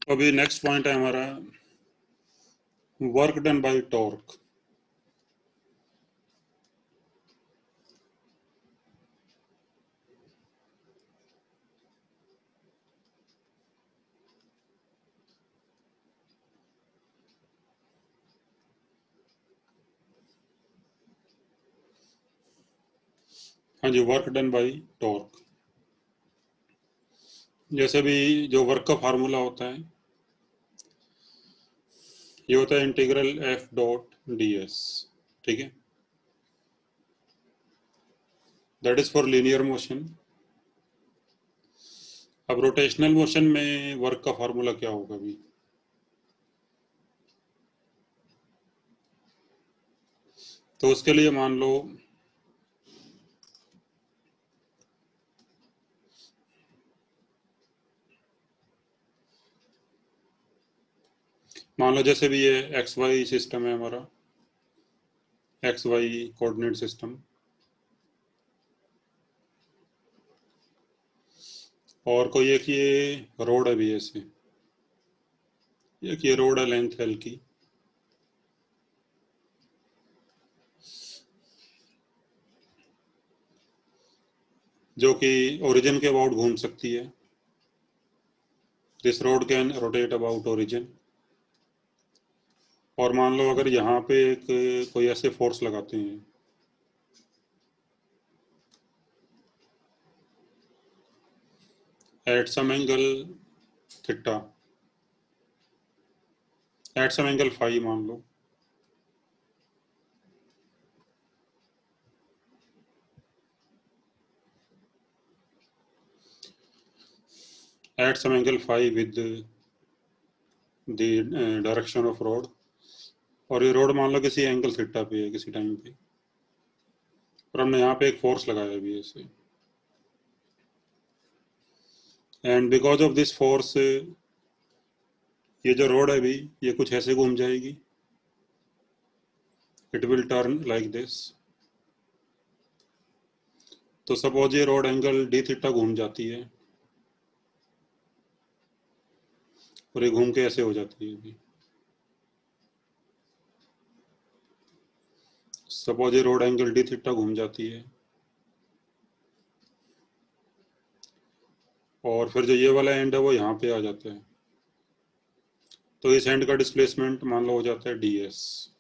अभी next point है हमारा वर्क डन बाय टॉर्क। हाँ जी, वर्क डन बाय टॉर्क। जैसे भी जो वर्क का फार्मूला होता है ये होता है integral F dot D S. ठीक है, that is for linear motion. अब रोटेशनल मोशन में वर्क का फार्मूला क्या होगा अभी? तो उसके लिए मान लो जैसे भी ये एक्स वाई सिस्टम है हमारा, एक्स वाई कोऑर्डिनेट सिस्टम, और कोई एक ये रोड है भी ऐसे, एक ये रोड है लेंथ एल की, जो कि ओरिजिन के अबाउट घूम सकती है। This road can rotate about origin. और मान लो अगर यहाँ पे एक कोई ऐसे फोर्स लगाते हैं at some angle theta, at some angle phi मान लो, at some angle phi with the direction of rod, और ये रोड मान लो किसी एंगल थीटा पे है किसी टाइम पे, और हमने यहाँ पे एक फोर्स लगाया भी ऐसे, and because of this force ये जो रोड है भी ये कुछ ऐसे घूम जाएगी, it will turn like this. तो सपोज ये रोड एंगल डी थीटा घूम जाती है और ये घूम के ऐसे हो जाती है अभी। सपोज ये रोड एंगल डी थीटा घूम जाती है, और फिर जो ये वाला एंड है वो यहाँ पे आ जाता है, तो इस एंड का डिस्प्लेसमेंट मान लो हो जाता है डी एस।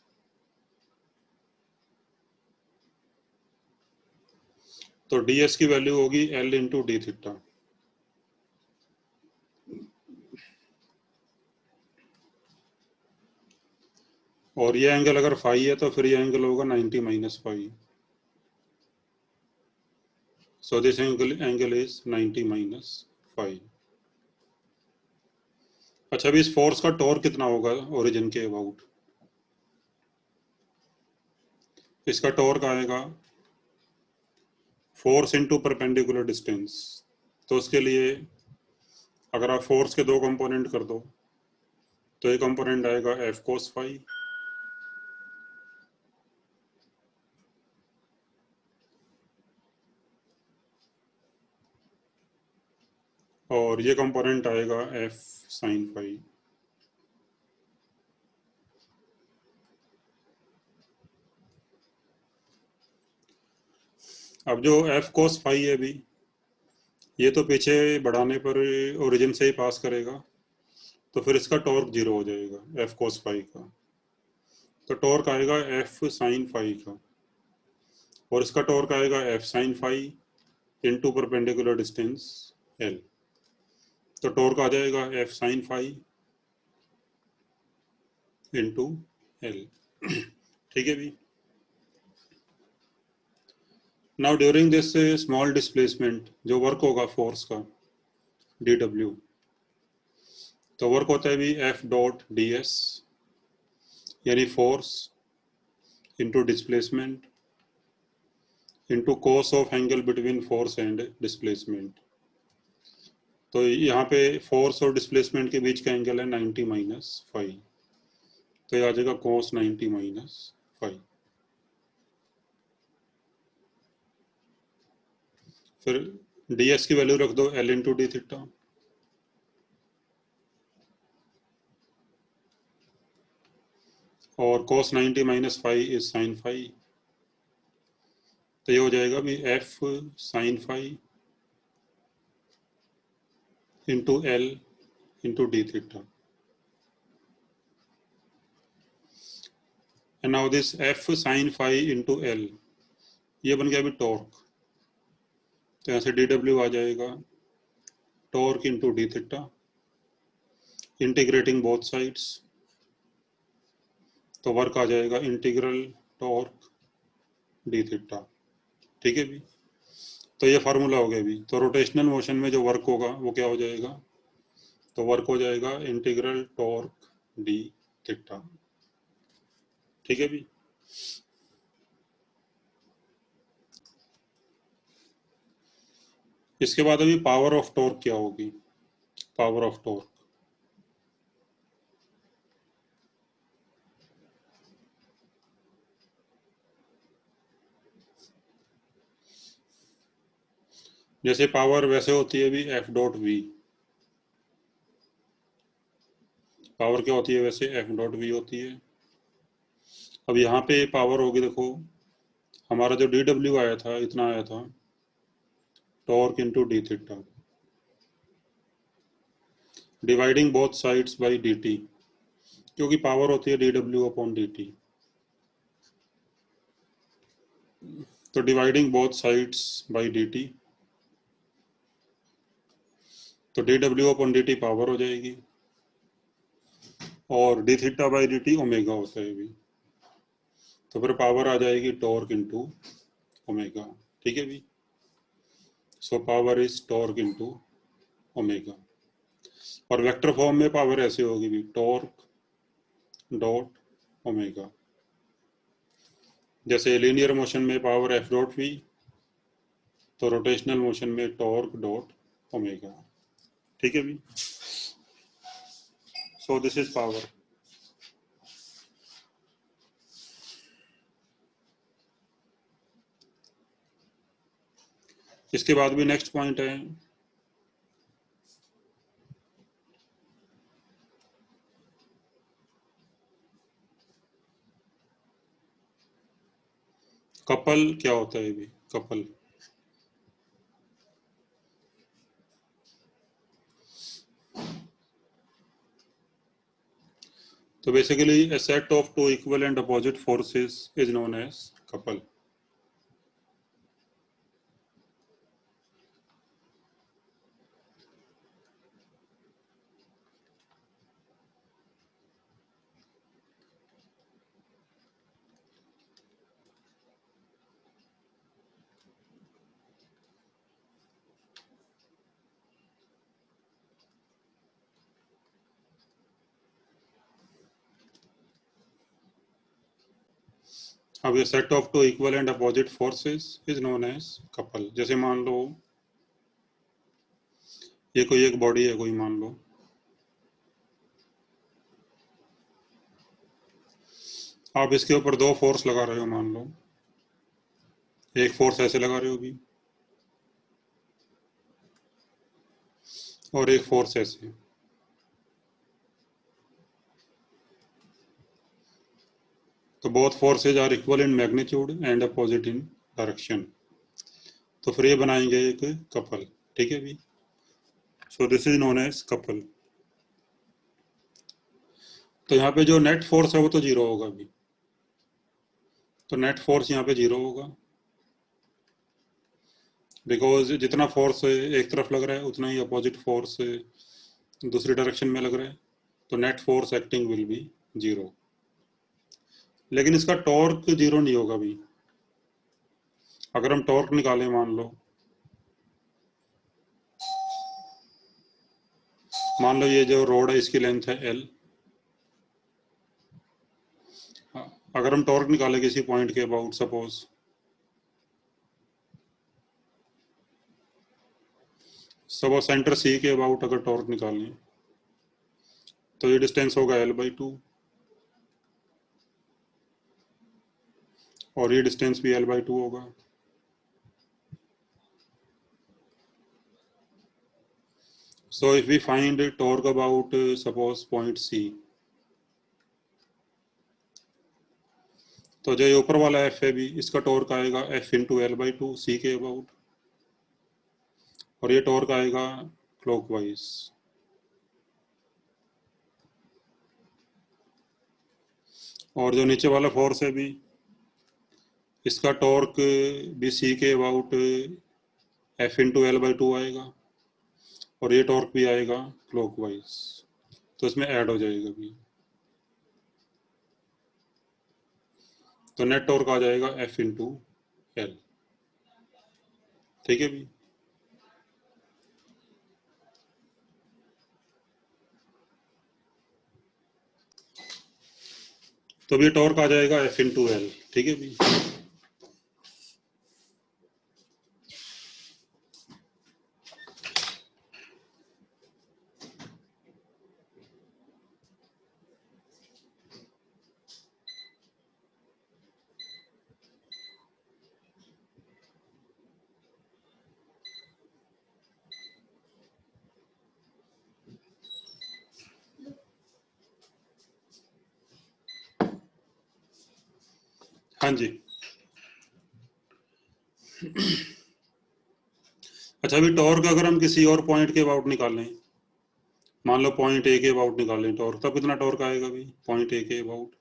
तो डी एस की वैल्यू होगी एल इंटू डी थीटा। और ये एंगल अगर फाई है तो फिर ये एंगल होगा 90 minus phi. So this angle is 90 minus phi. अच्छा, अभी इस फोर्स का टॉर्क कितना होगा ओरिजिन के अबाउट? इसका टॉर्क आएगा फोर्स इंटू परपेंडिकुलर डिस्टेंस। तो उसके लिए अगर आप फोर्स के दो कंपोनेंट कर दो तो एक कंपोनेंट आएगा एफ कोस फाई, और ये कंपोनेंट आएगा एफ साइन फाई। अब जो एफ कोस फाई है भी ये तो पीछे बढ़ाने पर ओरिजिन से ही पास करेगा, तो फिर इसका टॉर्क जीरो हो जाएगा एफ कोस फाई का। तो टॉर्क आएगा एफ साइन फाई का, और इसका टॉर्क आएगा F sine phi into perpendicular distance L. तो टॉर्क आ जाएगा F sine phi into L. ठीक है भी। Now during this small displacement जो वर्क होगा फोर्स का डी डब्ल्यू, तो वर्क होता है भी एफ डॉट डी एस, यानी force into displacement into cos of angle between force and displacement. तो यहाँ पे फोर्स और डिस्प्लेसमेंट के बीच का एंगल है 90 माइनस फाइव, तो ये आ जाएगा कोस 90 माइनस फाइव। फिर डी एस की वैल्यू रख दो एल इंटू डी थीटा, और cos 90 minus five is sine five, तो ये हो जाएगा भी F sine five into L into d theta. And now this F sine five into L, ये बन गया अभी टॉर्क, तो यहाँ से डी डब्ल्यू आ जाएगा torque into d theta, integrating both sides, तो वर्क आ जाएगा इंटीग्रल टॉर्क डी थीटा। ठीक है भी, तो ये फार्मूला हो गया भी। तो रोटेशनल मोशन में जो वर्क होगा वो क्या हो जाएगा, तो वर्क हो जाएगा इंटीग्रल टॉर्क डी थीटा। ठीक है भी, इसके बाद अभी पावर ऑफ टॉर्क क्या होगी, पावर ऑफ टॉर्क, जैसे पावर वैसे होती है भी एफ डॉट वी, पावर क्या होती है वैसे एफ डॉट वी होती है। अब यहाँ पे पावर होगी, देखो हमारा जो डी डब्ल्यू आया था इतना आया था, torque into d theta, dividing both sides by d t, क्योंकि पावर होती है डी डब्ल्यू अपॉन डी टी, तो dividing both sides by d t, तो डी डब्ल्यू अपॉन डी टी पावर हो जाएगी, और d theta by d t omega होता है भी, तो फिर पावर आ जाएगी टॉर्क इंटू ओमेगा। ठीक है भी, so power is torque into omega. और वेक्टर फॉर्म में पावर ऐसे होगी भी टॉर्क डॉट ओमेगा, जैसे लीनियर मोशन में पावर एफ डॉट वी, तो रोटेशनल मोशन में टॉर्क डॉट ओमेगा। ठीक है भी, सो दिस इज पावर। इसके बाद भी नेक्स्ट पॉइंट है कपल, क्या होता है भी कपल, तो basically a set of two equal and opposite forces is known as couple. अब ये set of two equal and opposite forces is known as couple. जैसे मान लो ये कोई एक बॉडी है, कोई मान लो, आप इसके ऊपर दो फोर्स लगा रहे हो, मान लो एक फोर्स ऐसे लगा रहे हो भी, और एक फोर्स ऐसे, तो both forces are equal in magnitude and opposite in direction, तो फिर ये बनाएंगे एक कपल। ठीक है भी, so this is known as couple. तो यहाँ पे जो नेट फोर्स है वो तो जीरो होगा भी, तो नेट फोर्स यहाँ पे जीरो होगा, बिकॉज जितना फोर्स एक तरफ लग रहा है उतना ही अपोजिट फोर्स दूसरी डायरेक्शन में लग रहा है, तो net force acting will be zero. लेकिन इसका टॉर्क जीरो नहीं होगा भी। अगर हम टॉर्क निकालें, मान लो ये जो रोड है इसकी लेंथ है एल, अगर हम टॉर्क निकालें किसी पॉइंट के अबाउट, सपोज सेंटर सी के अबाउट अगर टॉर्क निकालें, तो ये डिस्टेंस होगा L/2, और ये डिस्टेंस भी L/2 होगा। So if we find torque about suppose point C, तो जो ये ऊपर वाला एफ है भी, इसका टॉर्क आएगा F into L by two C के अबाउट, और ये टॉर्क आएगा क्लॉकवाइज। और जो नीचे वाला फोर्स है भी, इसका टॉर्क भी सी के about F into L by to आएगा, और ये टॉर्क भी आएगा क्लॉकवाइज, तो इसमें ऐड हो जाएगा भी। तो नेट टॉर्क आ जाएगा एफ इंटू एल। ठीक है भी। तो ये टॉर्क आ जाएगा एफ इंटू एल। ठीक है भी। हाँ जी। अच्छा, अभी टॉर्क अगर हम किसी और पॉइंट के अबाउट निकालें, मान लो पॉइंट ए के अबाउट निकालें टॉर्क, तब कितना टॉर्क आएगा भी पॉइंट ए के अबाउट?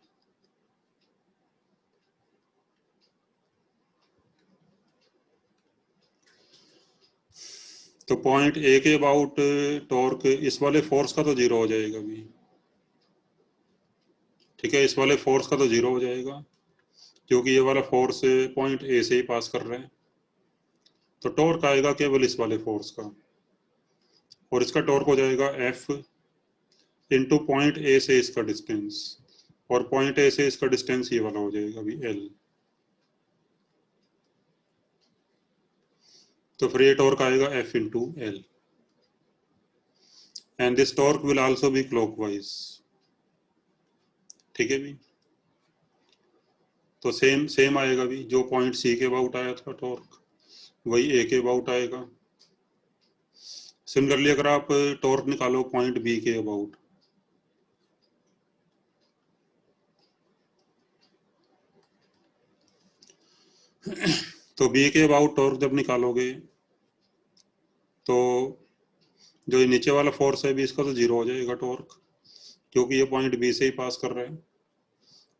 तो पॉइंट ए के अबाउट टॉर्क इस वाले फोर्स का तो जीरो हो जाएगा भी। ठीक है, इस वाले फोर्स का तो जीरो हो जाएगा, क्योंकि ये वाला फोर्स पॉइंट ए से ही पास कर रहा है। तो टॉर्क आएगा केवल इस वाले फोर्स का, और इसका टॉर्क हो जाएगा एफ इंटू पॉइंट ए से इसका डिस्टेंस, और पॉइंट ए से इसका डिस्टेंस ये वाला हो जाएगा अभी एल। तो फिर ये टॉर्क आएगा F into L, and this torque will also be clockwise. ठीक है भी। तो सेम सेम आएगा भी, जो पॉइंट सी के अबाउट आया था टॉर्क, वही ए के अबाउट आएगा। सिमिलरली अगर आप टॉर्क निकालो पॉइंट बी के अबाउट, तो बी के अबाउट टॉर्क जब निकालोगे, तो जो ये नीचे वाला फोर्स है भी, इसका तो जीरो हो जाएगा टॉर्क, क्योंकि ये पॉइंट बी से ही पास कर रहा है।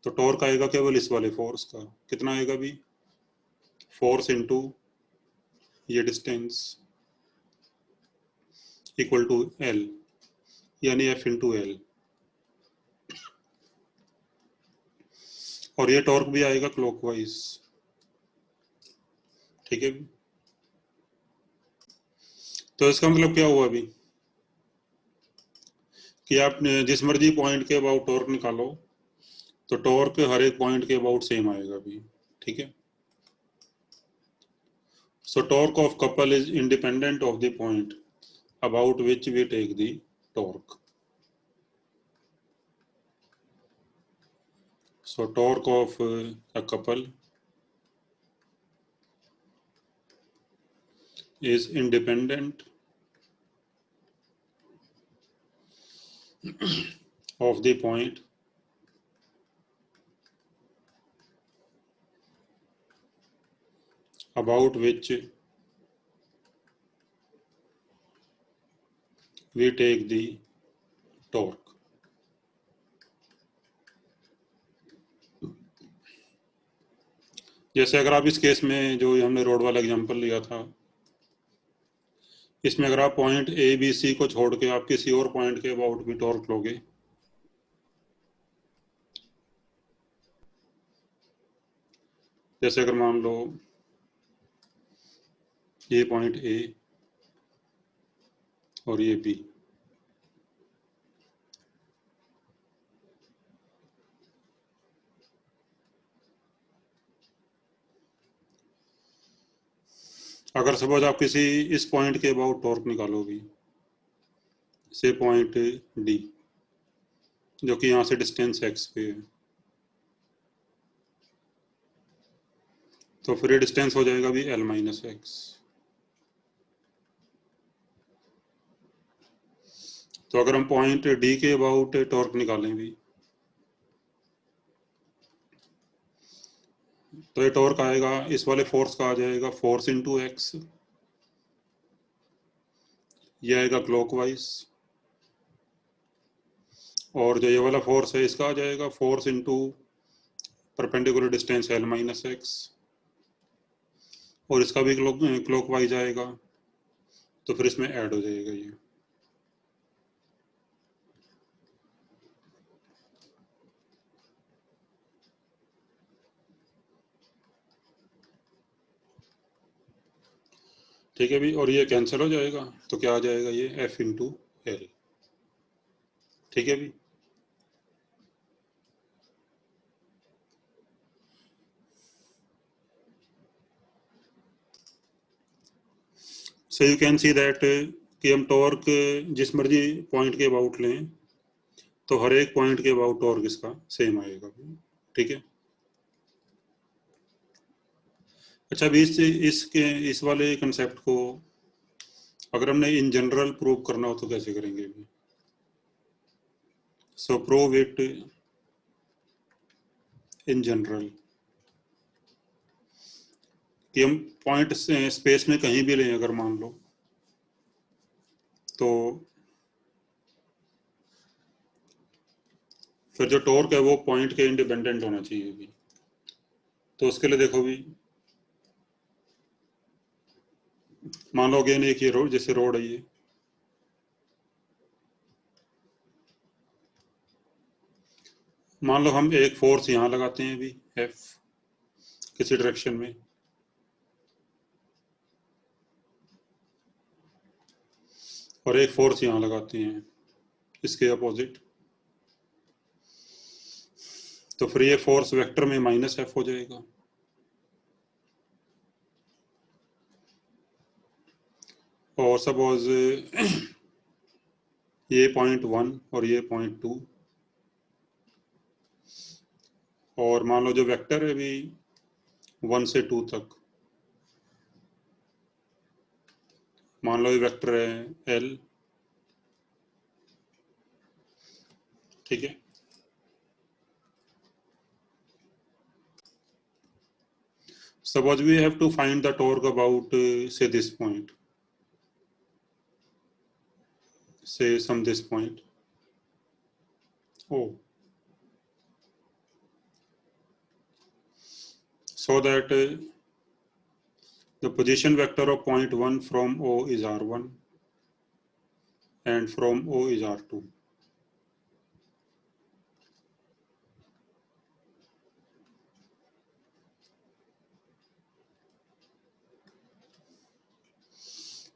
तो टॉर्क आएगा केवल इस वाले फोर्स का, कितना आएगा भी? फोर्स इंटू ये डिस्टेंस इक्वल टू एल, यानी एफ इंटू एल, और ये टॉर्क भी आएगा क्लॉकवाइज। ठीक है। तो इसका मतलब क्या हुआ अभी, कि आप जिस मर्जी पॉइंट के अबाउट टॉर्क निकालो, तो टॉर्क हर एक पॉइंट के अबाउट सेम आएगा अभी। ठीक है। सो torque of couple is independent of the point about which we take the torque. So torque of a couple is independent of the point about which we take the torque. जैसे अगर आप इस case में जो हमने road वाला example लिया था, इसमें अगर आप पॉइंट ए बी सी को छोड़ के आप किसी और पॉइंट के अबाउट भी टॉर्क लोगे, जैसे अगर मान लो ये पॉइंट ए और ये बी, अगर सपोज आप किसी इस पॉइंट के अबाउट टॉर्क निकालोगे, से पॉइंट डी, जो कि यहाँ से डिस्टेंस एक्स पे है, तो फिर ये डिस्टेंस हो जाएगा भी एल माइनस एक्स। तो अगर हम पॉइंट डी के अबाउट टॉर्क निकालें भी, तो ये टॉर्क आएगा, इस वाले फोर्स का आ जाएगा फोर्स इंटू एक्स, ये आएगा क्लॉकवाइज, और जो ये वाला फोर्स है इसका आ जाएगा force into perpendicular distance L minus x, और इसका भी क्लॉकवाइज आएगा, तो फिर इसमें ऐड हो जाएगा ये। ठीक है भी, और ये कैंसिल हो जाएगा, तो क्या आ जाएगा ये एफ इंटू एल। ठीक है भी, so you can see that कि हम टॉर्क जिस मर्जी पॉइंट के अबाउट लें तो हर एक पॉइंट के अबाउट टॉर्क इसका सेम आएगा। ठीक है, अच्छा अभी इस वाले कंसेप्ट को अगर हमने इन जनरल प्रूव करना हो तो कैसे करेंगे? सो प्रूव इट इन जनरल, कि हम पॉइंट स्पेस में कहीं भी लें अगर मान लो, तो फिर जो टॉर्क है वो पॉइंट के इंडिपेंडेंट होना चाहिए भी। तो उसके लिए देखो भी, मान लो अगेन एक ये रोड, जैसे रोड है ये, मान लो हम एक फोर्स यहाँ लगाते हैं भी एफ किसी डायरेक्शन में, और एक फोर्स यहाँ लगाते हैं इसके अपोजिट, तो फिर ये फोर्स वेक्टर में माइनस एफ हो जाएगा। और सपोज ये पॉइंट 1 और ये पॉइंट 2, और मान लो जो वेक्टर है भी 1 से 2 तक, मान लो ये वेक्टर है एल। ठीक है, suppose we have to find the torque about say this point, say some this point O, so that the position vector of point 1 from O is r1 and from O is r2.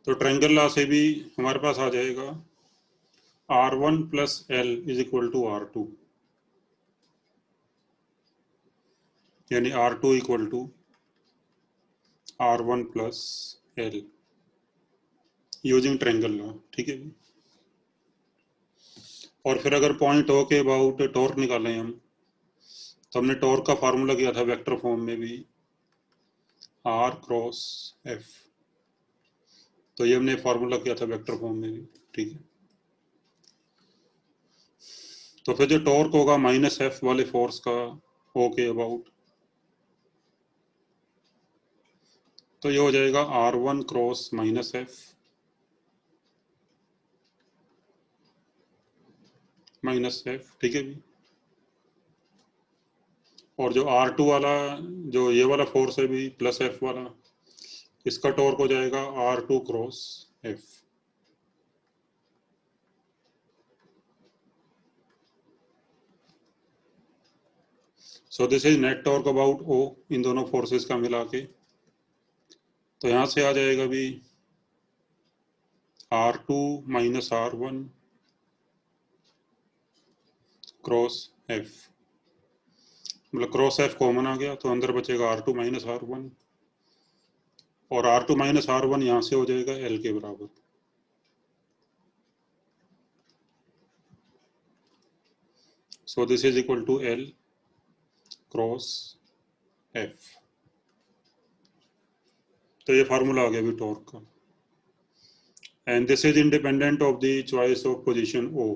तो triangle law से भी हमारे पास आ जाएगा r1 plus l is equal to r2, यानी r2 equal to r1 plus l using triangle law. ठीक है, और फिर अगर पॉइंट O के अबाउट टॉर्क निकालें हम, तो हमने टॉर्क का फार्मूला किया था वेक्टर फॉर्म में भी r क्रॉस f, तो ये हमने फार्मूला किया था वेक्टर फॉर्म में भी। ठीक है, तो फिर जो टॉर्क होगा माइनस एफ वाले फोर्स का O के अबाउट, तो ये हो जाएगा r1 cross minus F minus F. ठीक है भी, और जो r2 वाला, जो ये वाला फोर्स है भी प्लस एफ वाला, इसका टॉर्क हो जाएगा r2 cross F. So this is net torque about O इन दोनों फोर्सेस का मिला के। तो यहां से आ जाएगा भी r2 minus r1 cross F, मतलब क्रॉस एफ कॉमन आ गया, तो अंदर बचेगा r2 माइनस r1, और r2 माइनस r1 यहाँ से हो जाएगा l के बराबर। So this is equal to l cross f। तो ये फार्मूला आ गया भी टॉर्क का, and this is independent of the choice of position O।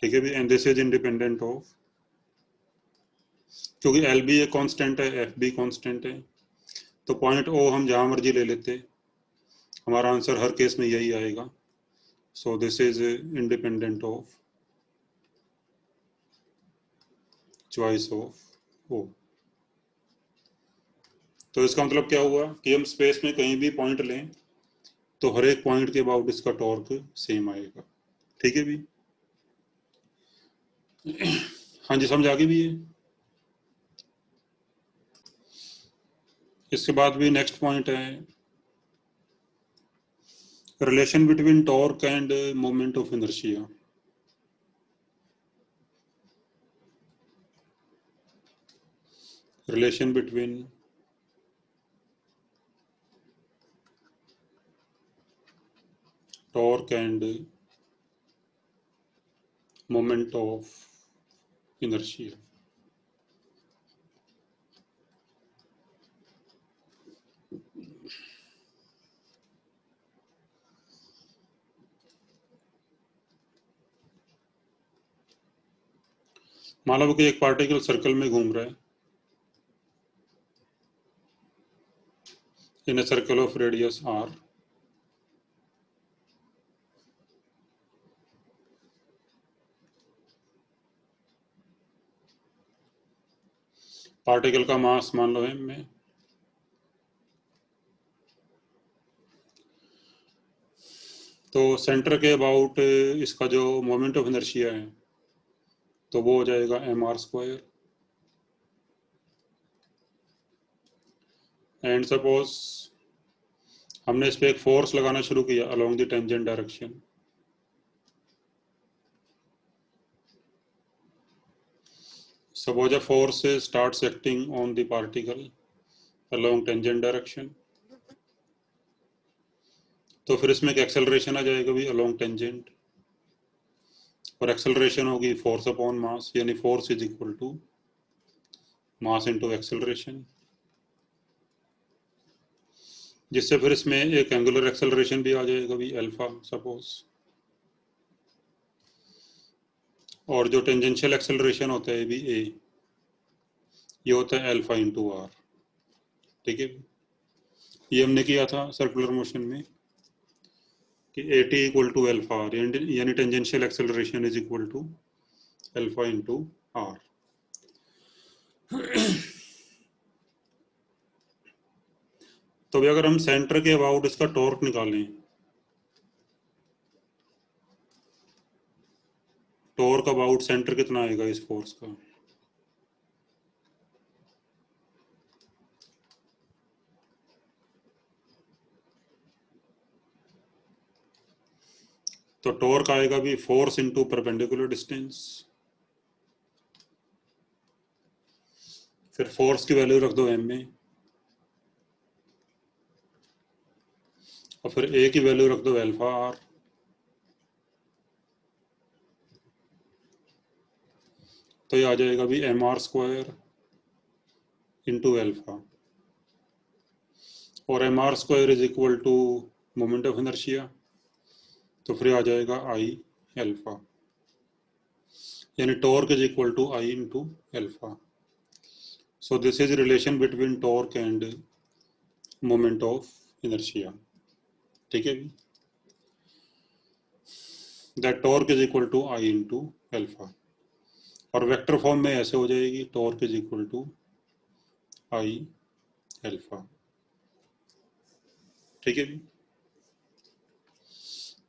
ठीक है भी, and this is independent of क्योंकि एल भी एक कांस्टेंट है, एफ भी कांस्टेंट है, तो पॉइंट ओ हम जहां मर्जी ले लेते, हमारा आंसर हर केस में यही आएगा. So this is independent of choice of O. तो इसका मतलब क्या हुआ कि हम स्पेस में कहीं भी पॉइंट लें तो हर एक पॉइंट के अबाउट इसका टॉर्क सेम आएगा. ठीक है भी. हाँ जी, समझ आ गई भी है. इसके बाद भी नेक्स्ट पॉइंट है relation between torque and moment of inertia. Relation between torque and moment of inertia. मान लो कि एक पार्टिकल सर्कल में घूम रहा है in a circle of radius r. Particle का मास मान लो m में, तो सेंटर के अबाउट इसका जो मोमेंट ऑफ इनर्शिया है तो वो हो जाएगा mr². एंड सपोज हमने इस पर एक फोर्स लगाना शुरू किया along the tangent direction, suppose a force starts acting on the particle along tangent direction, तो फिर इसमें एक एक्सेलरेशन आ जाएगा भी अलोंग टेंजेंट, और एक्सेलरेशन होगी फोर्स अपॉन मास, यानी force is equal to mass into acceleration, जिससे फिर इसमें एक एंगुलर एक्सेलरेशन भी आ जाएगा भी अल्फा सपोज, और जो टेंजेंशियल एक्सेलरेशन होता है भी ए, ये होता है अल्फा इंटू आर. ठीक है, ये हमने किया था सर्कुलर मोशन में कि a t equal to alpha r, यानी tangential acceleration is equal to alpha into r. तो भी अगर हम सेंटर के अबाउट इसका टॉर्क निकालें, टॉर्क अबाउट सेंटर कितना आएगा इस फोर्स का, तो टॉर्क आएगा भी फोर्स इंटू परपेंडिकुलर डिस्टेंस, फिर फोर्स की वैल्यू रख दो m में, और फिर ए की वैल्यू रख दो अल्फा आर, तो ये आ जाएगा भी mr² इंटू अल्फा, और mr² is equal to moment of inertia, तो फिर आ जाएगा आई अल्फा, यानी torque is equal to I into alpha. So this is relation between torque and moment of inertia. ठीक है, that torque is equal to I into alpha, और vector form में ऐसे हो जाएगी torque is equal to I alpha. ठीक है,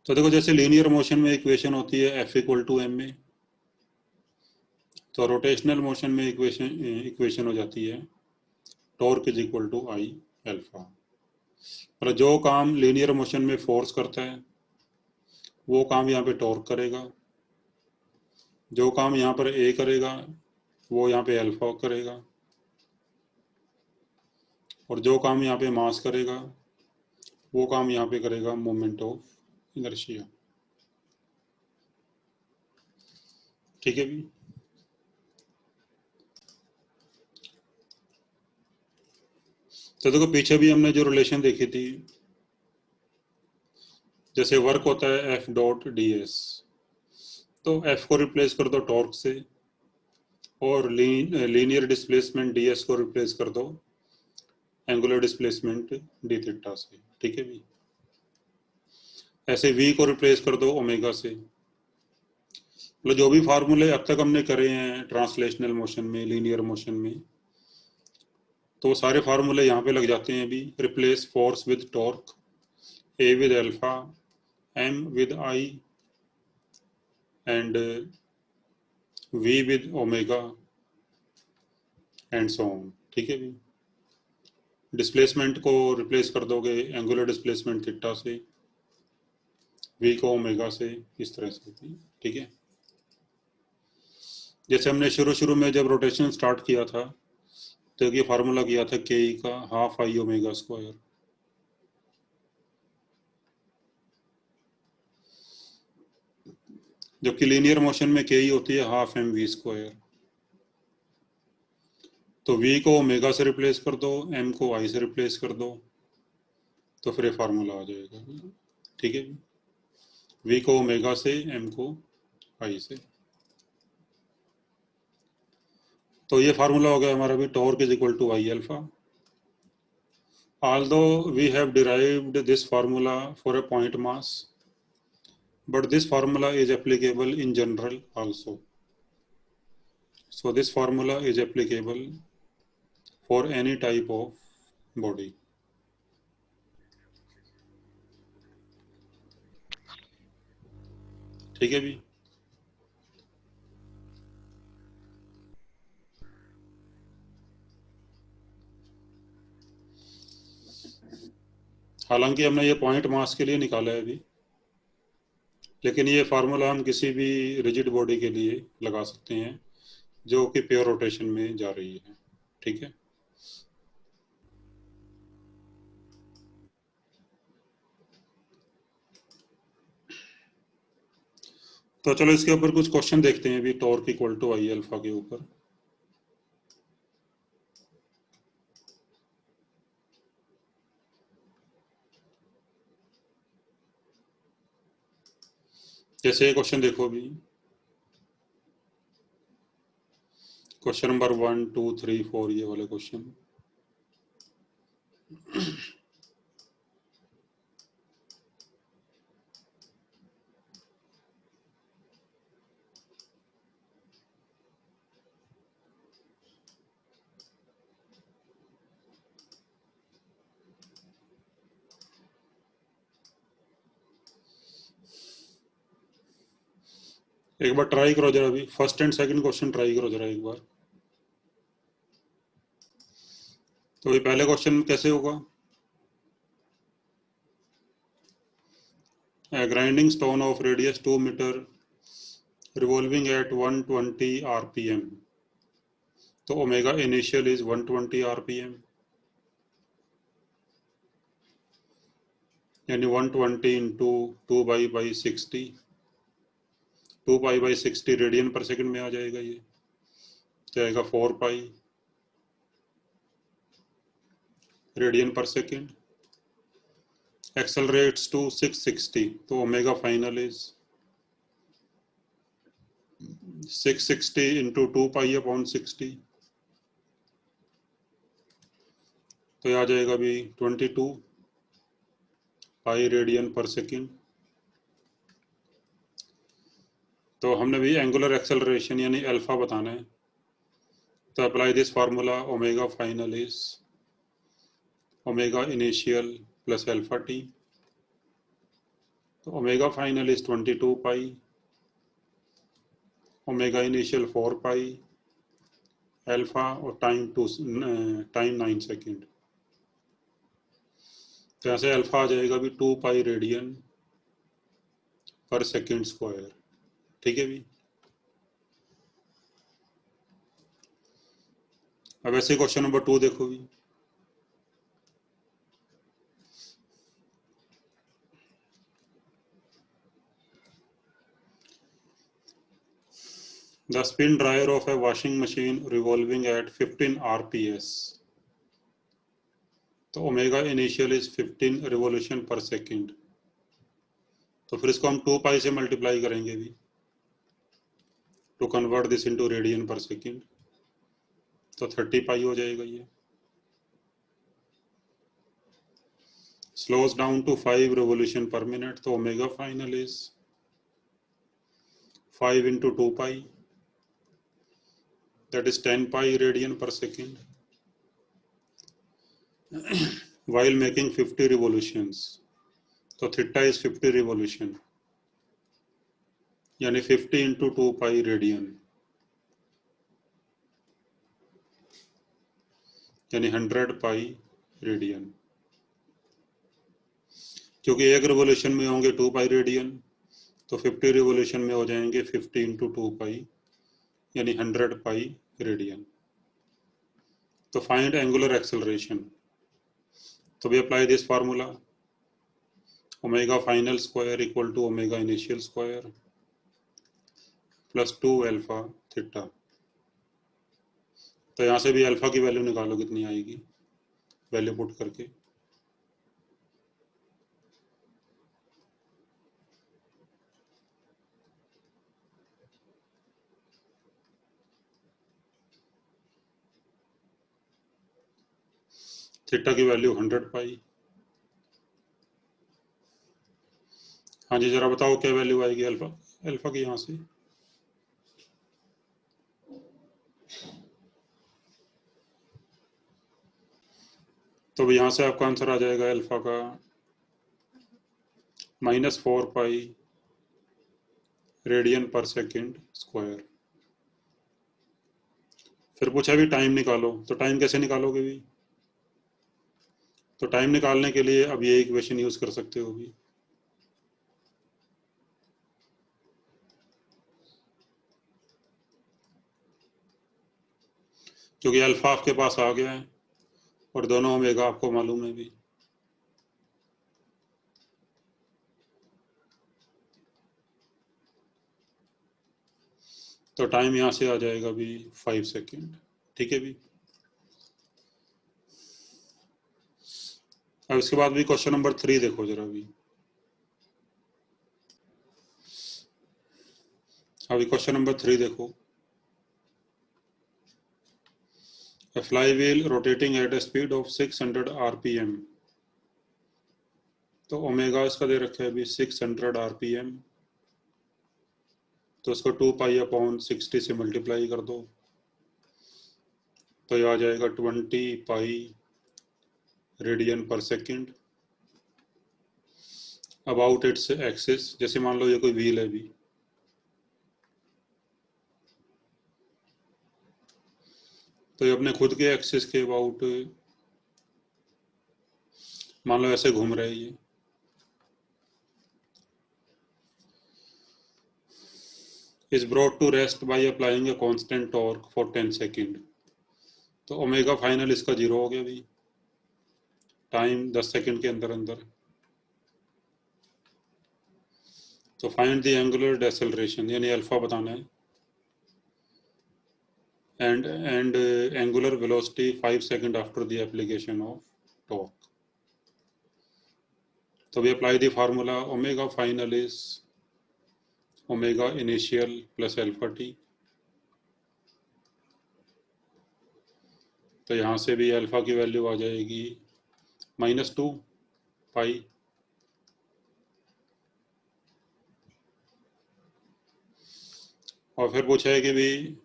तो देखो जैसे लीनियर मोशन में इक्वेशन होती है एफ इक्वल टू एम में, तो रोटेशनल मोशन में इक्वेशन हो जाती है torque is equal to I alpha. पर जो काम लीनियर मोशन में फोर्स करता है वो काम यहाँ पे टॉर्क करेगा, जो काम यहाँ पर ए करेगा वो यहाँ पे अल्फा करेगा, और जो काम यहाँ पे मास करेगा वो काम यहाँ पे करेगा मोमेंट ऑफ इनर्शिया. ठीक है भी. तो देखो पीछे भी हमने जो रिलेशन देखी थी, जैसे वर्क होता है एफ डॉट डी एस, तो एफ को रिप्लेस कर दो टॉर्क से और लीनियर डिस्प्लेसमेंट ds को रिप्लेस कर दो एंगुलर डिस्प्लेसमेंट डी थीटा से, ठीक है भी। ऐसे v को रिप्लेस कर दो ओमेगा से। मतलब जो भी फार्मूले अब तक हमने करे हैं ट्रांसलेशनल मोशन में, लीनियर मोशन में, तो सारे फार्मूले यहाँ पे लग जाते हैं अभी। Replace force with torque, a with alpha, m with i and v with omega and so on, ठीक है भी। डिस्प्लेसमेंट को रिप्लेस कर दोगे एंगुलर डिस्प्लेसमेंट थीटा से, v को ओमेगा से, इस तरह से, ठीक है। जैसे हमने शुरू में जब रोटेशन स्टार्ट किया था तो ये फार्मूला किया था के का हाफ आई ओमेगा स्क्वायर। जबकि लीनियर मोशन में के होती है हाफ एम वी स्क्वायर। तो v को ओमेगा से रिप्लेस कर दो, m को i से रिप्लेस कर दो, तो फिर ये फार्मूला आ जाएगा, ठीक है। v को ओमेगा से, m को i से। तो ये फार्मूला हो गया हमारा भी, torque is equal to I alpha. Although we have derived this formula for a point mass, but this formula is applicable in general also. So this formula is applicable for any type of body. ठीक है भी। हालांकि हमने ये point mass के लिए निकाला है अभी, लेकिन ये फार्मूला हम किसी भी रिजिड बॉडी के लिए लगा सकते हैं जो कि प्योर रोटेशन में जा रही है, ठीक है। तो चलो इसके ऊपर कुछ क्वेश्चन देखते हैं अभी, torque equal to I alpha के ऊपर। जैसे ये क्वेश्चन देखो अभी, क्वेश्चन नंबर 1, 2, 3, 4, ये वाले क्वेश्चन। एक बार ट्राई करो जरा, अभी first and second question try करो जरा एक बार। तो ये पहले क्वेश्चन कैसे होगा? A grinding stone of radius 2 meter revolving at 120 rpm. तो ओमेगा इनिशियल इज 120 rpm, यानी 120 इंटू 2 / 60, 2 pi/60 रेडियन पर सेकंड में आ जाएगा। ये जाएगा 4 पाई रेडियन पर सेकंड। एक्सेलरेट्स टू 660, तो omega final is 660 into 2 pi/60, तो ये आ जाएगा अभी 22 पाई रेडियन पर सेकंड। तो हमने भी एंगुलर एक्सेलरेशन यानी अल्फा बताना है, तो apply this formula, omega final is omega initial plus alpha t. तो omega final is 22 pi, omega initial 4 pi, alpha और टाइम 9 सेकेंड। तो यहाँ से अल्फा आ जाएगा भी 2 pi radian per second square, ठीक है भी। अब ऐसे क्वेश्चन नंबर 2 देखो भी। The spin dryer of a washing machine revolving at 15 rps. तो omega initial is 15 revolution per second. तो फिर इसको हम 2 पाई से मल्टीप्लाई करेंगे भी to convert this into radian per second. तो 30 पाई हो जाएगा ये। Slows down to 5 revolution per minute, तो omega final is 5 into 2 pi, that is 10 pi radian per second, while making 50 revolutions, तो theta is 50 revolution, यानी 50 into 2 pi radian, यानी 100 pi radian। क्योंकि एक रिवोल्यूशन में होंगे 2 पाई रेडियन, तो 50 revolution में हो जाएंगे 50 इंटू 2 पाई, यानी 100 पाई रेडियन। तो फाइंड एंगुलर एक्सेलरेशन, तो we apply this formula, omega final square equal to omega initial square plus 2 alpha theta. तो यहाँ से भी अल्फा की वैल्यू निकालो कितनी आएगी, वैल्यू पुट करके। थीटा की वैल्यू 100 पाई। हाँ जी, जरा बताओ क्या वैल्यू आएगी अल्फा, अल्फा की यहाँ से। तो यहाँ से आपका आंसर आ जाएगा अल्फा का -4 पाई रेडियन पर सेकेंड स्क्वायर। फिर पूछा भी टाइम निकालो, तो टाइम कैसे निकालोगे भी? तो टाइम निकालने के लिए अब ये इक्वेशन यूज कर सकते हो भी। क्योंकि अल्फा आपके पास आ गया है और दोनों ओमेगा आपको मालूम है भी। तो टाइम यहाँ से आ जाएगा भी 5 सेकेंड। ठीक है भी। अब इसके बाद भी क्वेश्चन नंबर 3 देखो जरा भी। अभी क्वेश्चन नंबर 3 देखो। A flywheel rotating at a speed of 600 rpm, तो ओमेगा इसका दे रखा है अभी 600 rpm, तो इसको 2 पाई अपॉन 60 से मल्टीप्लाई कर दो, तो ये आ जाएगा 20 पाई radian per second about its axis. जैसे मान लो ये कोई व्हील है भी, तो ये अपने खुद के एक्सिस के अबाउट मान लो ऐसे घूम रहे हैं ये, is brought to rest by applying a constant torque for 10 second. तो ओमेगा फाइनल इसका 0 हो गया भी, टाइम 10 सेकेंड के अंदर अंदर। तो फाइंड द एंगुलर डेसेलरेशन, यानी अल्फा बताना है, and angular velocity 5 second after the application of torque. तो we apply the formula, omega final is omega initial plus alpha t. तो यहाँ से भी अल्फा की वैल्यू आ जाएगी -2 पाई, और फिर पूछा है कि भी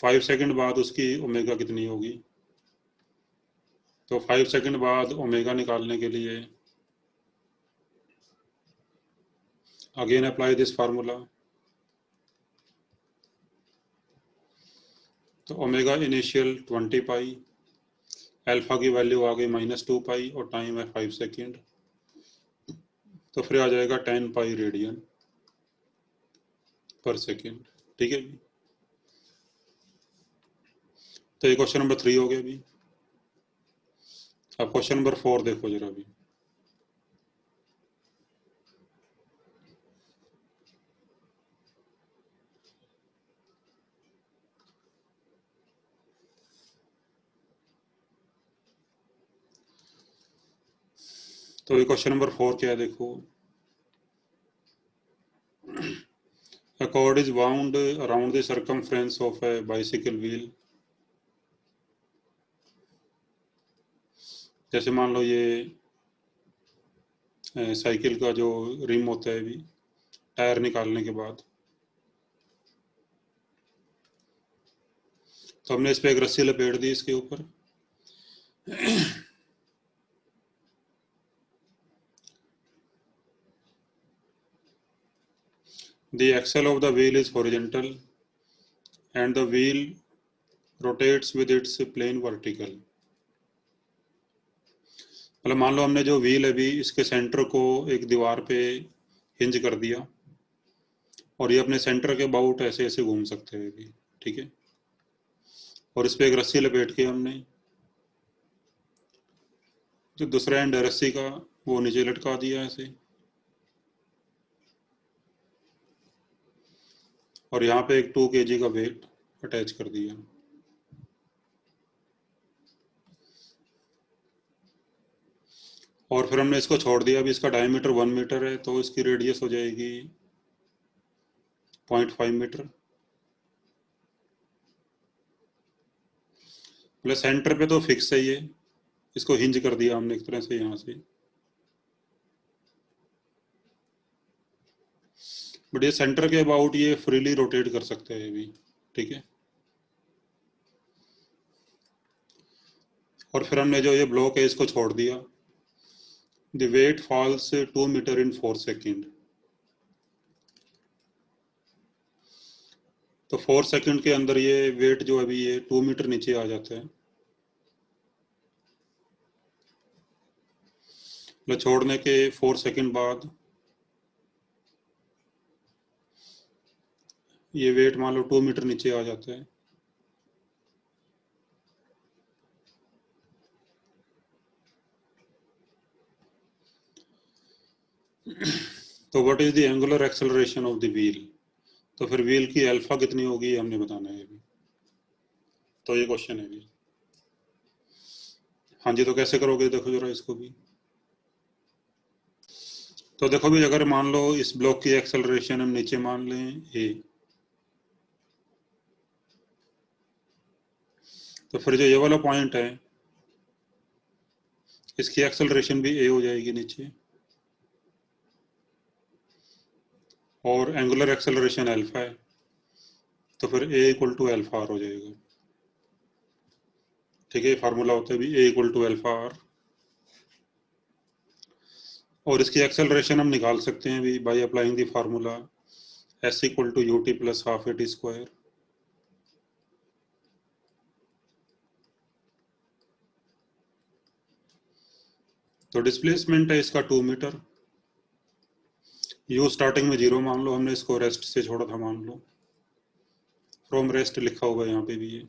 5 सेकेंड बाद उसकी ओमेगा कितनी होगी। तो 5 सेकेंड बाद ओमेगा निकालने के लिए अगेन अप्लाई दिस फार्मूला, तो ओमेगा इनिशियल 20 पाई, अल्फा की वैल्यू आ गई -2 पाई और टाइम है 5 सेकेंड, तो फिर आ जाएगा 10 पाई रेडियन पर सेकेंड। ठीक है भी। तो ये क्वेश्चन नंबर 3 हो गया भी। अब क्वेश्चन नंबर 4 देखो जरा भी। तो ये क्वेश्चन नंबर 4 क्या है देखो। A cord is wound around the circumference of a bicycle wheel जैसे मान लो ये साइकिल का जो रिम होता है अभी टायर निकालने के बाद, तो हमने इस पे एक रस्सी लपेट दी इसके ऊपर। The axle of the wheel is horizontal and the wheel rotates with its plane vertical। मतलब मान लो हमने जो व्हील है अभी इसके सेंटर को एक दीवार पे हिंज कर दिया और ये अपने सेंटर के अबाउट ऐसे ऐसे घूम सकते हैं अभी, ठीक है। और इस पे एक रस्सी लपेट के हमने जो दूसरा एंड है रस्सी का वो नीचे लटका दिया ऐसे, और यहाँ पे एक 2 kg का वेट अटैच कर दिया। और फिर हमने इसको छोड़ दिया। अभी इसका डायमीटर 1 मीटर है तो इसकी रेडियस हो जाएगी 0.5 मीटर। मतलब सेंटर पे तो फिक्स है ये, इसको हिंज कर दिया हमने एक तरह से यहाँ से, बट ये सेंटर के अबाउट ये फ्रीली रोटेट कर सकते हैं अभी, ठीक है। और फिर हमने जो ये ब्लॉक है इसको छोड़ दिया। The weight falls 2 metre in 4 second. तो 4 सेकेंड के अंदर ये वेट जो अभी ये 2 मीटर नीचे आ जाता है। मतलब छोड़ने के 4 सेकेंड बाद ये वेट मान लो 2 मीटर नीचे आ जाता है। तो what is the angular acceleration of the wheel. तो फिर व्हील की अल्फा कितनी होगी ये हमने बताना है अभी। तो ये क्वेश्चन है अभी। हाँ जी, तो कैसे करोगे देखो जरा इसको भी। तो देखो भी अगर मान लो इस ब्लॉक की एक्सेलरेशन हम नीचे मान लें ए, तो फिर जो ये वाला पॉइंट है इसकी एक्सेलरेशन भी ए हो जाएगी नीचे, और एंगुलर एक्सेलरेशन अल्फा है तो फिर A equal to alpha R हो जाएगा, ठीक है। फार्मूला होता है भी A equal to alpha R. और इसकी एक्सेलरेशन हम निकाल सकते हैं भी by applying the formula S equal to U T plus half A T square. तो डिस्प्लेसमेंट है इसका 2 मीटर। यू स्टार्टिंग में 0 मान लो, हमने इसको रेस्ट से छोड़ा था मान लो, फ्रॉम रेस्ट लिखा होगा यहाँ पे भी ये।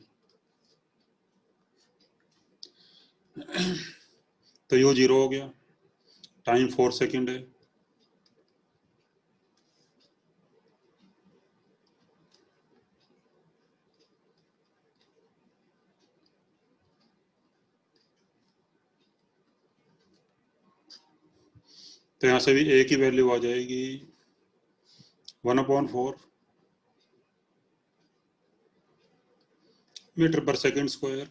तो यू 0 हो गया, टाइम 4 सेकेंड है। तो यहाँ से भी ए की वैल्यू आ जाएगी 1/4 मीटर पर सेकेंड स्क्वायर।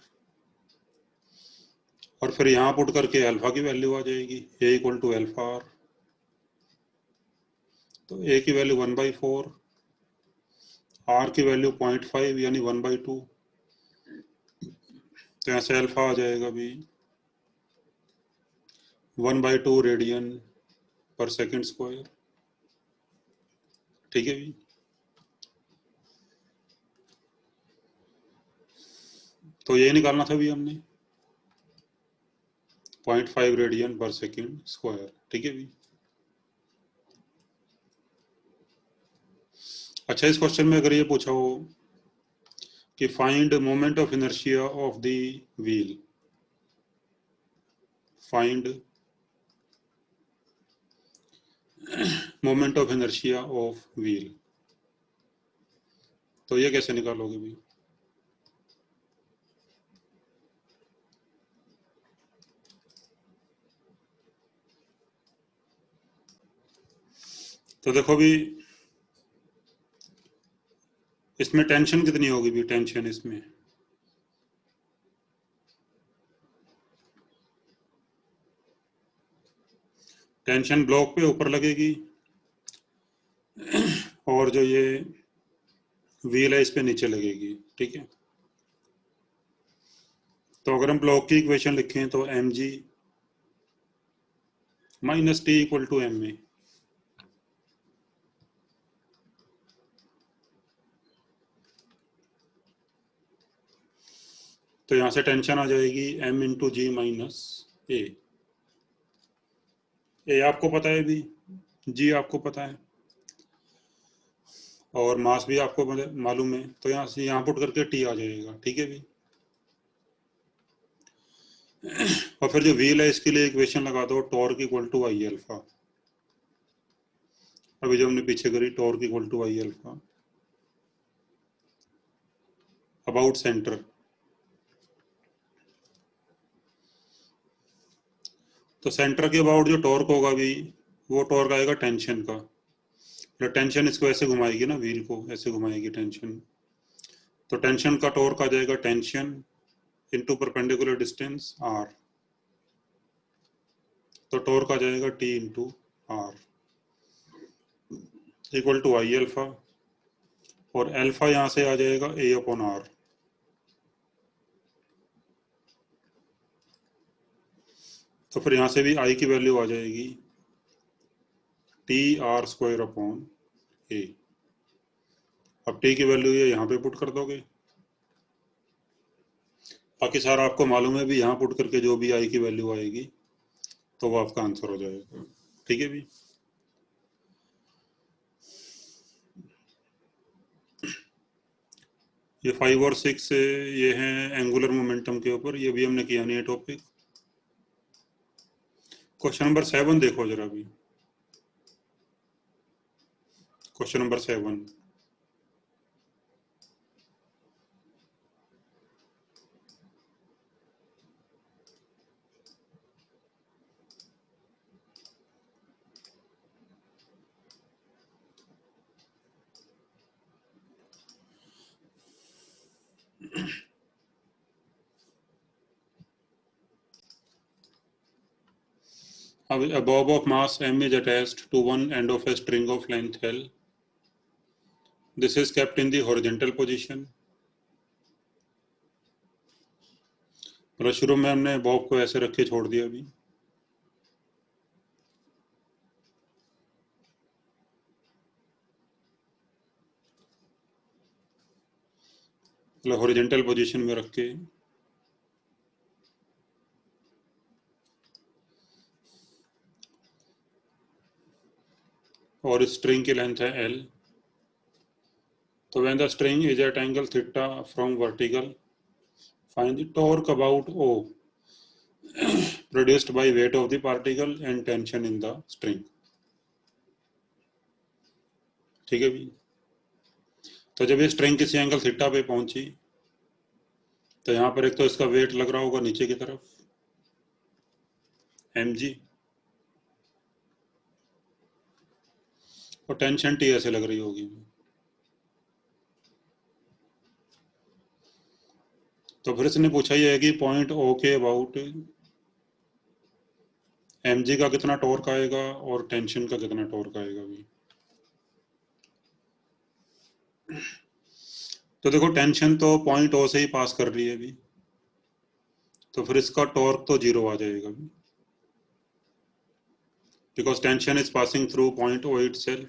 और फिर यहाँ पुट करके अल्फा की वैल्यू आ जाएगी ए इक्वल टू अल्फा आर। तो ए की वैल्यू 1/4, आर की वैल्यू 0.5 यानी 1/2। तो यहाँ से अल्फा आ जाएगा भी 1/2 रेडियन पर सेकेंड स्क्वायर, ठीक है भी। तो ये निकालना था भी हमने 0.5 रेडियन पर सेकेंड स्क्वायर, ठीक है भी। अच्छा, इस क्वेश्चन में अगर ये पूछा हो कि find moment of inertia of the wheel, find moment of inertia of wheel, तो ये कैसे निकालोगे भी। तो देखो भी इसमें टेंशन कितनी होगी भी, टेंशन इसमें टेंशन ब्लॉक पे ऊपर लगेगी और जो ये व्हील है इस पे नीचे लगेगी, ठीक है। तो अगर हम ब्लॉक की इक्वेशन लिखें तो M G minus T equal to M A. तो यहां से टेंशन आ जाएगी M into G minus A. A आपको पता है भी, जी आपको पता है, और मास भी आपको मालूम है, तो यहाँ से यहाँ पुट करके टी आ जाएगा, ठीक है भी। और फिर जो व्हील है इसके लिए इक्वेशन लगा दो, torque equal to I alpha. अभी जो हमने पीछे करी, torque equal to I alpha about centre. तो सेंटर के अबाउट जो टॉर्क होगा भी, वो टॉर्क आएगा टेंशन का। टेंशन इसको ऐसे घुमाएगी ना, व्हील को ऐसे घुमाएगी टेंशन, तो टेंशन का टॉर्क आ जाएगा tension into perpendicular distance R. तो टॉर्क आ जाएगा T into R equal to I alpha, और अल्फा यहां से आ जाएगा ए अपॉन आर। तो फिर यहां से भी आई की वैल्यू आ जाएगी टी आर स्क्वायर अपॉन ए। अब टी की वैल्यू ये यहाँ पे पुट कर दोगे, बाकी सारा आपको मालूम है भी, यहाँ पुट करके जो भी आई की वैल्यू आएगी तो वो आपका आंसर हो जाएगा, ठीक है भी। ये 5 और 6 ये हैं एंगुलर मोमेंटम के ऊपर, ये भी हमने किया नहीं है टॉपिक। क्वेश्चन नंबर 7 देखो जरा भी, question number 7। A bob of mass m is attached to one end of a string of length L. This is kept in the horizontal position. मतलब शुरू में हमने बॉब को ऐसे रख के छोड़ दिया अभी, मतलब हॉरिजॉन्टल पोजीशन में रख के, और स्ट्रिंग की लेंथ है L। तो when the string is at angle theta from vertical, find the torque about O produced by weight of the particle and tension in the string, ठीक है भी। तो जब ये स्ट्रिंग किसी एंगल थीटा पे पहुंची, तो यहाँ पर एक तो इसका वेट लग रहा होगा नीचे की तरफ mg, और टेंशन टी ऐसे लग रही होगी। तो फिर इसने पूछा ये है कि पॉइंट ओ के अबाउट mg का कितना टॉर्क आएगा और टेंशन का कितना टॉर्क आएगा भी। तो देखो टेंशन तो पॉइंट ओ से ही पास कर रही है अभी, तो फिर इसका टॉर्क तो 0 आ जाएगा भी, because tension is passing through point O itself,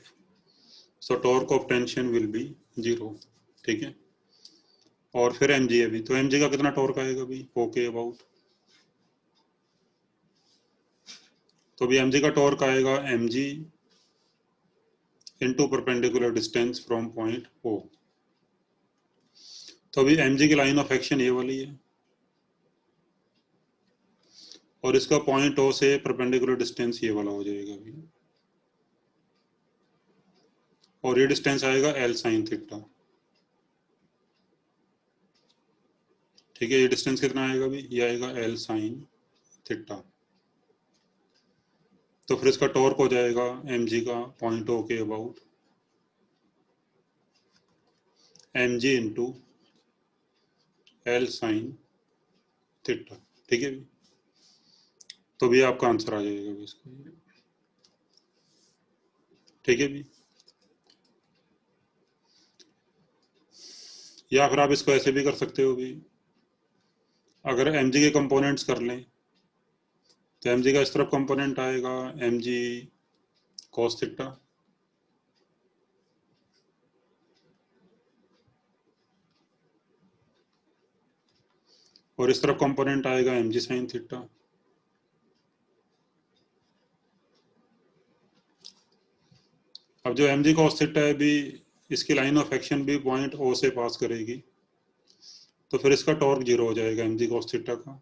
so torque of tension will be 0, ठीक है। और फिर mg है भी, तो mg का कितना टॉर्क आएगा भी ओ के अबाउट, तो भी mg का टॉर्क आएगा mg into perpendicular distance from point O. तो अभी mg की लाइन ऑफ एक्शन ये वाली है, और इसका पॉइंट ओ से परपेंडिकुलर डिस्टेंस ये वाला हो जाएगा अभी, और ये डिस्टेंस आएगा L साइन थीटा, ठीक है। ये डिस्टेंस कितना आएगा अभी, ये आएगा L साइन थीटा। तो फिर इसका टॉर्क हो जाएगा mg का पॉइंट ओ के about mg into L sine theta, ठीक है भी। तो भी आपका आंसर आ जाएगा भी इसका। ठीक है भी। या फिर आप इसको ऐसे भी कर सकते हो भी, अगर mg के कंपोनेंट्स कर लें तो mg का इस तरफ कंपोनेंट आएगा mg cos थीटा, और इस तरफ कंपोनेंट आएगा mg sin थीटा। अब जो mg cos थीटा है भी, इसकी लाइन ऑफ एक्शन भी पॉइंट O से पास करेगी, तो फिर इसका टॉर्क जीरो हो जाएगा mg cos थीटा का।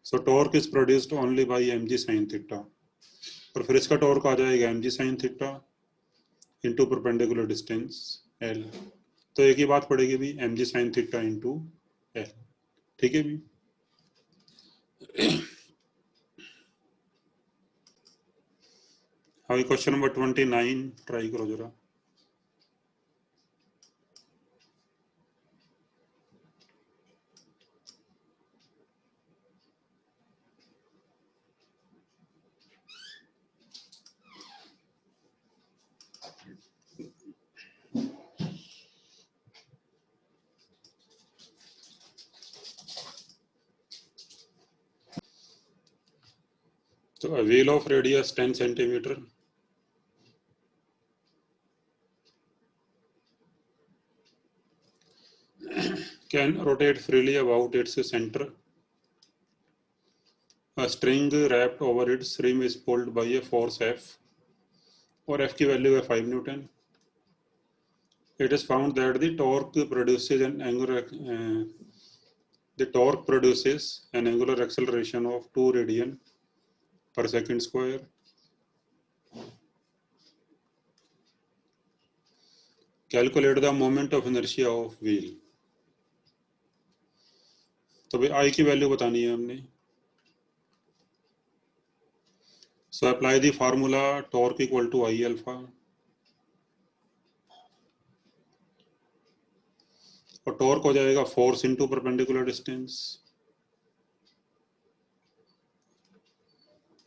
सो torque is produced only by mg sin theta, और फिर इसका टॉर्क आ जाएगा mg sin theta into perpendicular distance l। तो एक ही बात पड़ेगी भी, mg sin theta into l। ठीक है भी। हाँ, क्वेश्चन नंबर 29 ट्राई करो जरा। So a wheel of radius 10 centimeter can rotate freely about its center. A string wrapped over its rim is pulled by a force F, और F की value है 5 Newton. It is found that the torque produces an angular acceleration of 2 radian per second square. Calculate the moment of inertia of wheel. तो भाई I की value बतानी है हमने. So apply the formula torque equal to I alpha. और torque हो जाएगा force into perpendicular distance.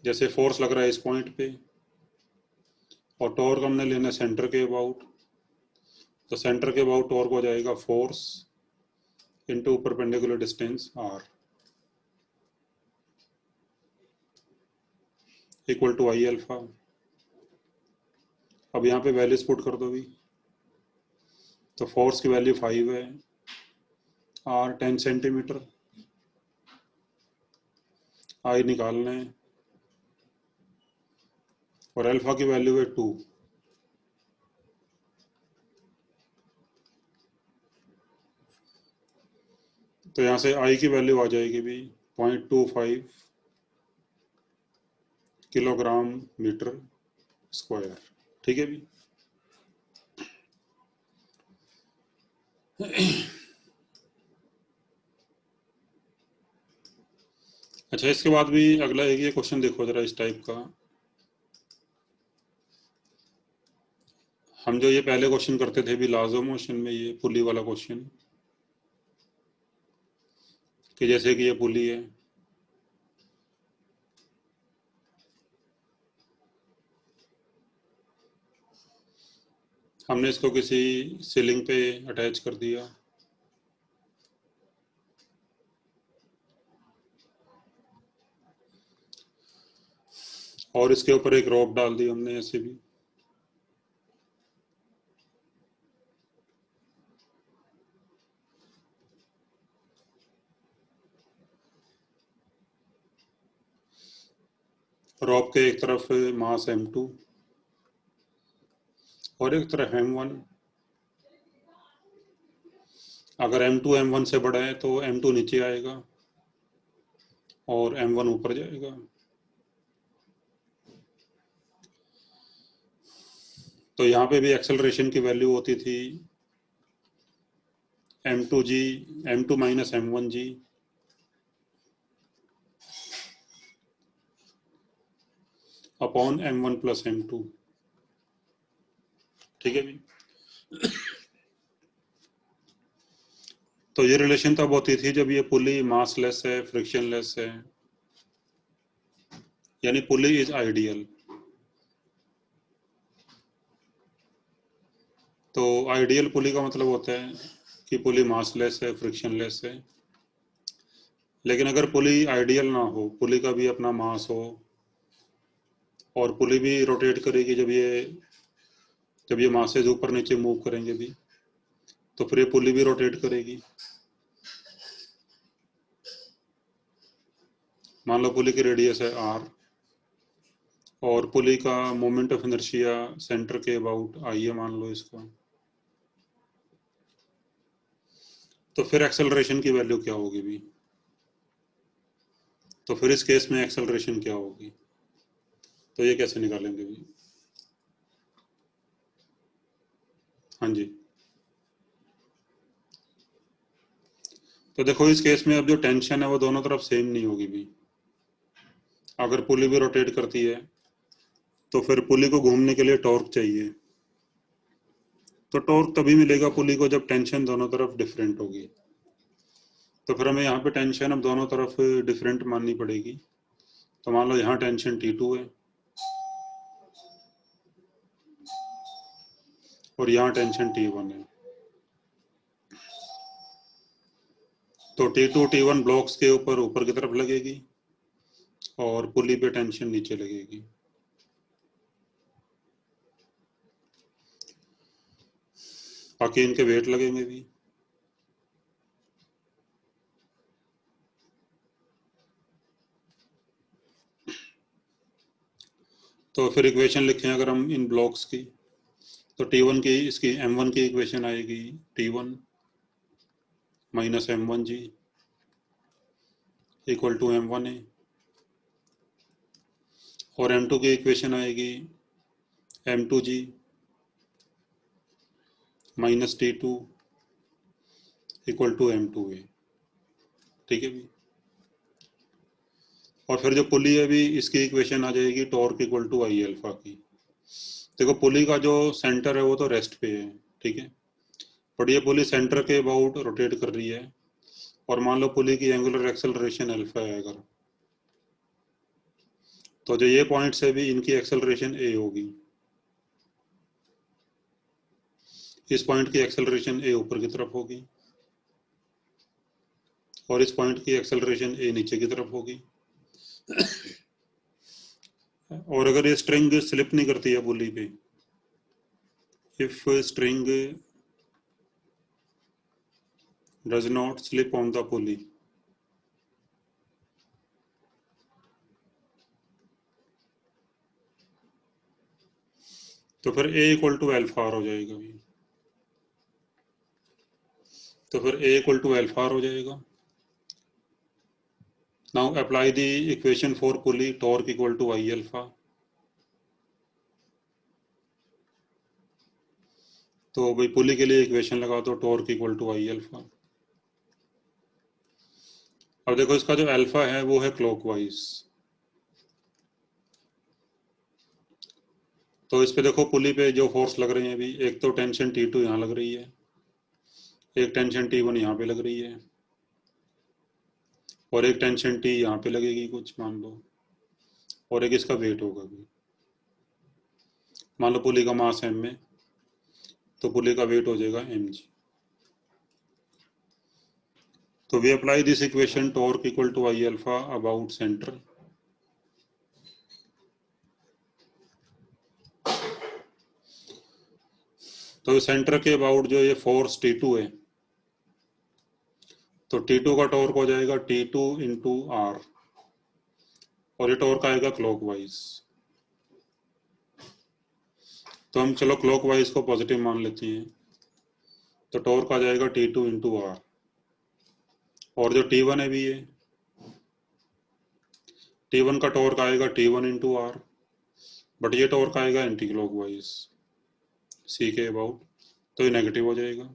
जैसे फोर्स लग रहा है इस पॉइंट पे, और टॉर्क हमने लेना सेंटर के अबाउट, तो सेंटर के अबाउट टॉर्क हो जाएगा force into perpendicular distance r equal to I alpha. अब यहाँ पे वैल्यूज पुट कर दो भी. तो फोर्स की वैल्यू 5 है, r 10 सेंटीमीटर, आई निकालना है, और अल्फा की वैल्यू है 2. तो यहाँ से आई की वैल्यू आ जाएगी भी 0.25 किलोग्राम मीटर स्क्वायर. ठीक है भी. अच्छा, इसके बाद भी अगला एक ये क्वेश्चन देखो जरा इस टाइप का. हम जो ये पहले क्वेश्चन करते थे भी लाजो मोशन में, ये पुली वाला क्वेश्चन, कि जैसे कि ये पुली है, हमने इसको किसी सीलिंग पे अटैच कर दिया, और इसके ऊपर एक रॉप डाल दी हमने ऐसे भी. रॉप के एक तरफ मास m2 और एक तरफ m1. अगर m2 m1 से बड़ा है तो m2 नीचे आएगा और m1 ऊपर जाएगा. तो यहाँ पे भी एक्सेलरेशन की वैल्यू होती थी m2 minus m1g upon m1 plus m2. ठीक है भी. तो ये रिलेशन तब होती थी जब ये पुली मासलेस है, फ्रिक्शनलेस है, यानी पुली इज आइडियल. तो आइडियल पुली का मतलब होता है कि पुली मासलेस है, फ्रिक्शनलेस है। लेकिन अगर पुली आइडियल ना हो, पुली का भी अपना मास हो और पुली भी रोटेट करेगी, जब ये मासेज ऊपर नीचे मूव करेंगे भी, तो फिर ये पुली भी रोटेट करेगी। मान लो पुली की रेडियस है r और पुली का मोमेंट ऑफ इनर्शिया सेंटर के अबाउट आई है, मान लो इसका। तो फिर एक्सेलरेशन की वैल्यू क्या होगी भी? तो फिर इस केस में एक्सेलरेशन क्या होगी? तो ये कैसे निकालेंगे भी? हाँ जी। तो देखो इस केस में अब जो टेंशन है वो दोनों तरफ सेम नहीं होगी भी। अगर पुली भी रोटेट करती है तो फिर पुली को घूमने के लिए टॉर्क चाहिए। तो टॉर्क तभी मिलेगा पुली को जब टेंशन दोनों तरफ डिफरेंट होगी। तो फिर हमें यहाँ पे टेंशन अब दोनों तरफ डिफरेंट माननी पड़ेगी। तो मान लो यहाँ टेंशन T2 है और यहाँ टेंशन T1 है। तो T2 T1 ब्लॉक्स के ऊपर की तरफ लगेगी और पुली पे टेंशन नीचे लगेगी। बाकी इनके वेट लगेंगे भी। तो फिर इक्वेशन लिखें अगर हम इन ब्लॉक्स की, तो T1 की, इसकी M1 की इक्वेशन आएगी T1 minus M1G equal to M1A, और M2 की इक्वेशन आएगी M2G minus T2 equal to M2A। ठीक है भी। और फिर जो पुली है भी, इसकी इक्वेशन आ जाएगी torque equal to I alpha की। देखो पुली का जो सेंटर है वो तो रेस्ट पे है, ठीक है, बट ये पुली सेंटर के अबाउट रोटेट कर रही है और मान लो पुली की एंगुलर एक्सेलरेशन अल्फा है अगर, तो जो ये पॉइंट्स है भी इनकी एक्सेलरेशन ए होगी। इस पॉइंट की एक्सेलरेशन ए ऊपर की तरफ होगी और इस पॉइंट की एक्सेलरेशन ए नीचे की तरफ होगी। और अगर ये स्ट्रिंग स्लिप नहीं करती है पुली पे, if string does not slip on the pulley, तो फिर A equal to alpha R हो जाएगा भी। तो फिर A equal to alpha R हो जाएगा। Now apply the equation for pulley torque equal to I alpha. तो भाई पुली के लिए इक्वेशन लगा दो torque equal to I alpha. अब देखो इसका जो अल्फा है वो है क्लॉकवाइज, तो इस पे देखो पुली पे जो फोर्स लग रहे हैं अभी, एक तो टेंशन T2 यहाँ लग रही है, एक टेंशन T1 यहाँ पे लग रही है और एक टेंशन T यहाँ पे लगेगी कुछ मान लो, और एक इसका वेट होगा भी। मान लो पुली का मास m में, तो पुली का वेट हो जाएगा mg। तो we apply this equation torque equal to I alpha about centre. तो सेंटर के अबाउट जो ये फोर्स T2 है, तो T2 का टॉर्क हो जाएगा T2 इंटू आर, और ये टॉर्क आएगा क्लॉकवाइज। तो हम चलो क्लॉकवाइज को पॉजिटिव मान लेते हैं, तो टॉर्क आ जाएगा T2 इंटू आर, और जो T1 है भी ये T1 का टॉर्क आएगा T1 इंटू आर, बट ये टॉर्क आएगा एंटी क्लॉकवाइज सी के अबाउट, तो ये नेगेटिव हो जाएगा।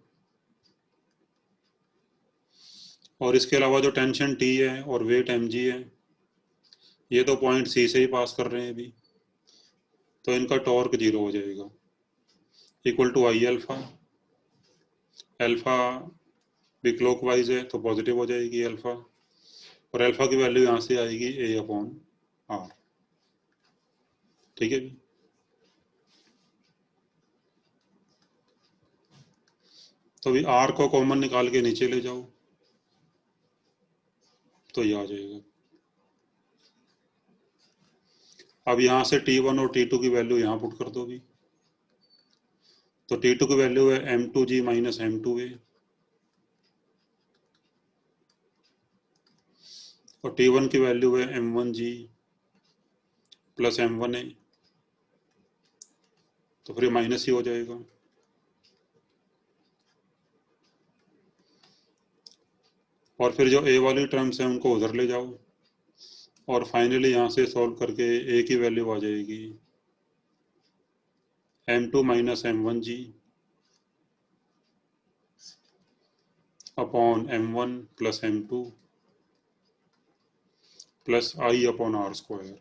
और इसके अलावा जो टेंशन T है और वेट mg है, ये तो पॉइंट सी से ही पास कर रहे हैं अभी, तो इनका टॉर्क 0 हो जाएगा equal to I alpha. Alpha भी क्लॉकवाइज है तो पॉजिटिव हो जाएगी अल्फा, और अल्फा की वैल्यू यहाँ से आएगी a अपॉन आर। ठीक है जी। तो अभी आर को कॉमन निकाल के नीचे ले जाओ तो ये आ जाएगा। अब यहाँ से T1 और T2 की वैल्यू यहाँ पुट कर दो भी। तो T2 की वैल्यू है M2G माइनस M2A और T1 की वैल्यू है M1G प्लस M1A, तो फिर माइनस ही हो जाएगा। और फिर जो A वाली टर्म्स हैं उनको उधर ले जाओ और फाइनली यहाँ से सॉल्व करके A की वैल्यू आ जाएगी M2 minus M1G upon M1 plus M2 plus I upon R square.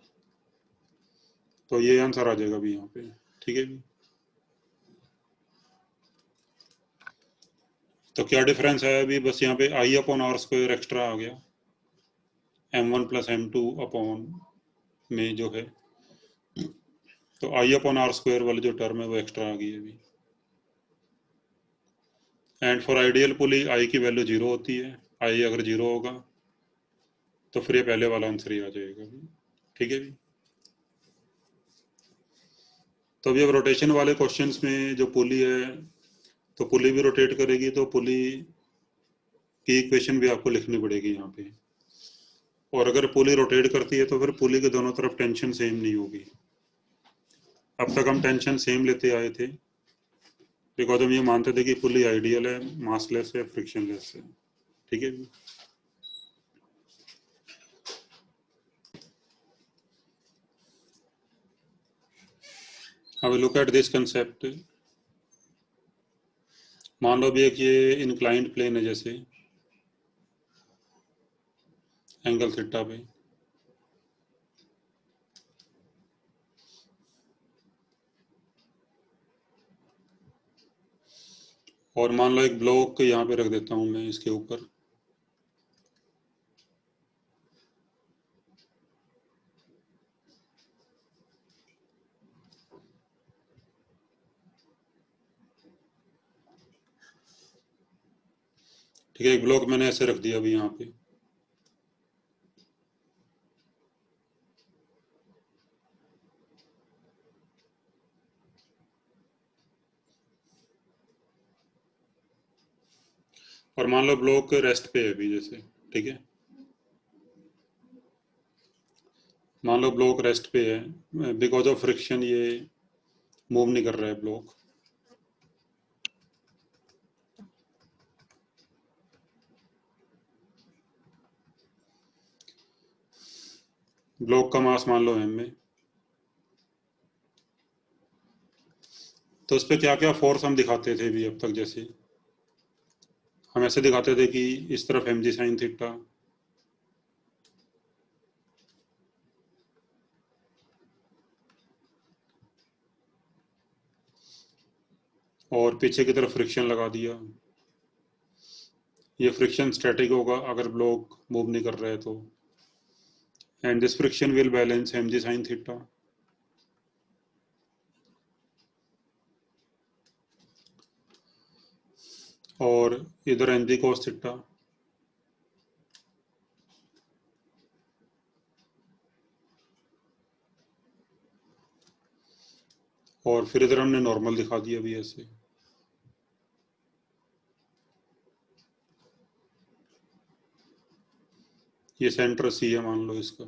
तो ये आंसर आ जाएगा भी यहाँ पे। ठीक है भी। तो क्या डिफरेंस है अभी, बस यहाँ पे I upon R square extra आ गया M1 प्लस M2 अपॉन में जो है, तो I अपॉन R स्क्वायर वाली जो टर्म है वो एक्स्ट्रा आ गई अभी। And for ideal pulley I की वैल्यू 0 होती है, I अगर 0 होगा तो फिर ये पहले वाला आंसर ही आ जाएगा भी। ठीक है भी। तो अभी अब रोटेशन वाले क्वेश्चंस में जो पुली है तो पुली भी रोटेट करेगी, तो पुली की इक्वेशन भी आपको लिखनी पड़ेगी यहाँ पे। और अगर पुली रोटेट करती है तो फिर पुली के दोनों तरफ टेंशन सेम नहीं होगी। अब तक हम टेंशन सेम लेते आए थे बिकॉज हम ये मानते थे कि पुली आइडियल है, मासलेस है, फ्रिक्शनलेस है। ठीक है। अब लुक एट दिस कंसेप्ट। मान लो भी एक ये इंक्लाइंड प्लेन है जैसे एंगल थीटा पे, और मान लो एक ब्लॉक यहाँ पे रख देता हूँ मैं इसके ऊपर, ठीक है। एक ब्लॉक मैंने ऐसे रख दिया अभी यहाँ पे, और मान लो ब्लॉक रेस्ट पे है अभी जैसे। ठीक है। मान लो ब्लॉक रेस्ट पे है, बिकॉज ऑफ फ्रिक्शन ये मूव नहीं कर रहा है ब्लॉक। ब्लॉक का मास मान लो m में, तो उस पर क्या क्या फोर्स हम दिखाते थे भी अब तक, जैसे हम ऐसे दिखाते थे कि इस तरफ mg साइन थीटा, और पीछे की तरफ फ्रिक्शन लगा दिया। ये फ्रिक्शन स्टैटिक होगा अगर ब्लॉक मूव नहीं कर रहा है तो, and this friction will balance mg sign theta. और इधर mg cos थीटा, और फिर इधर हमने नॉर्मल दिखा दिया अभी ऐसे। ये सेंटर सी है मान लो इसका,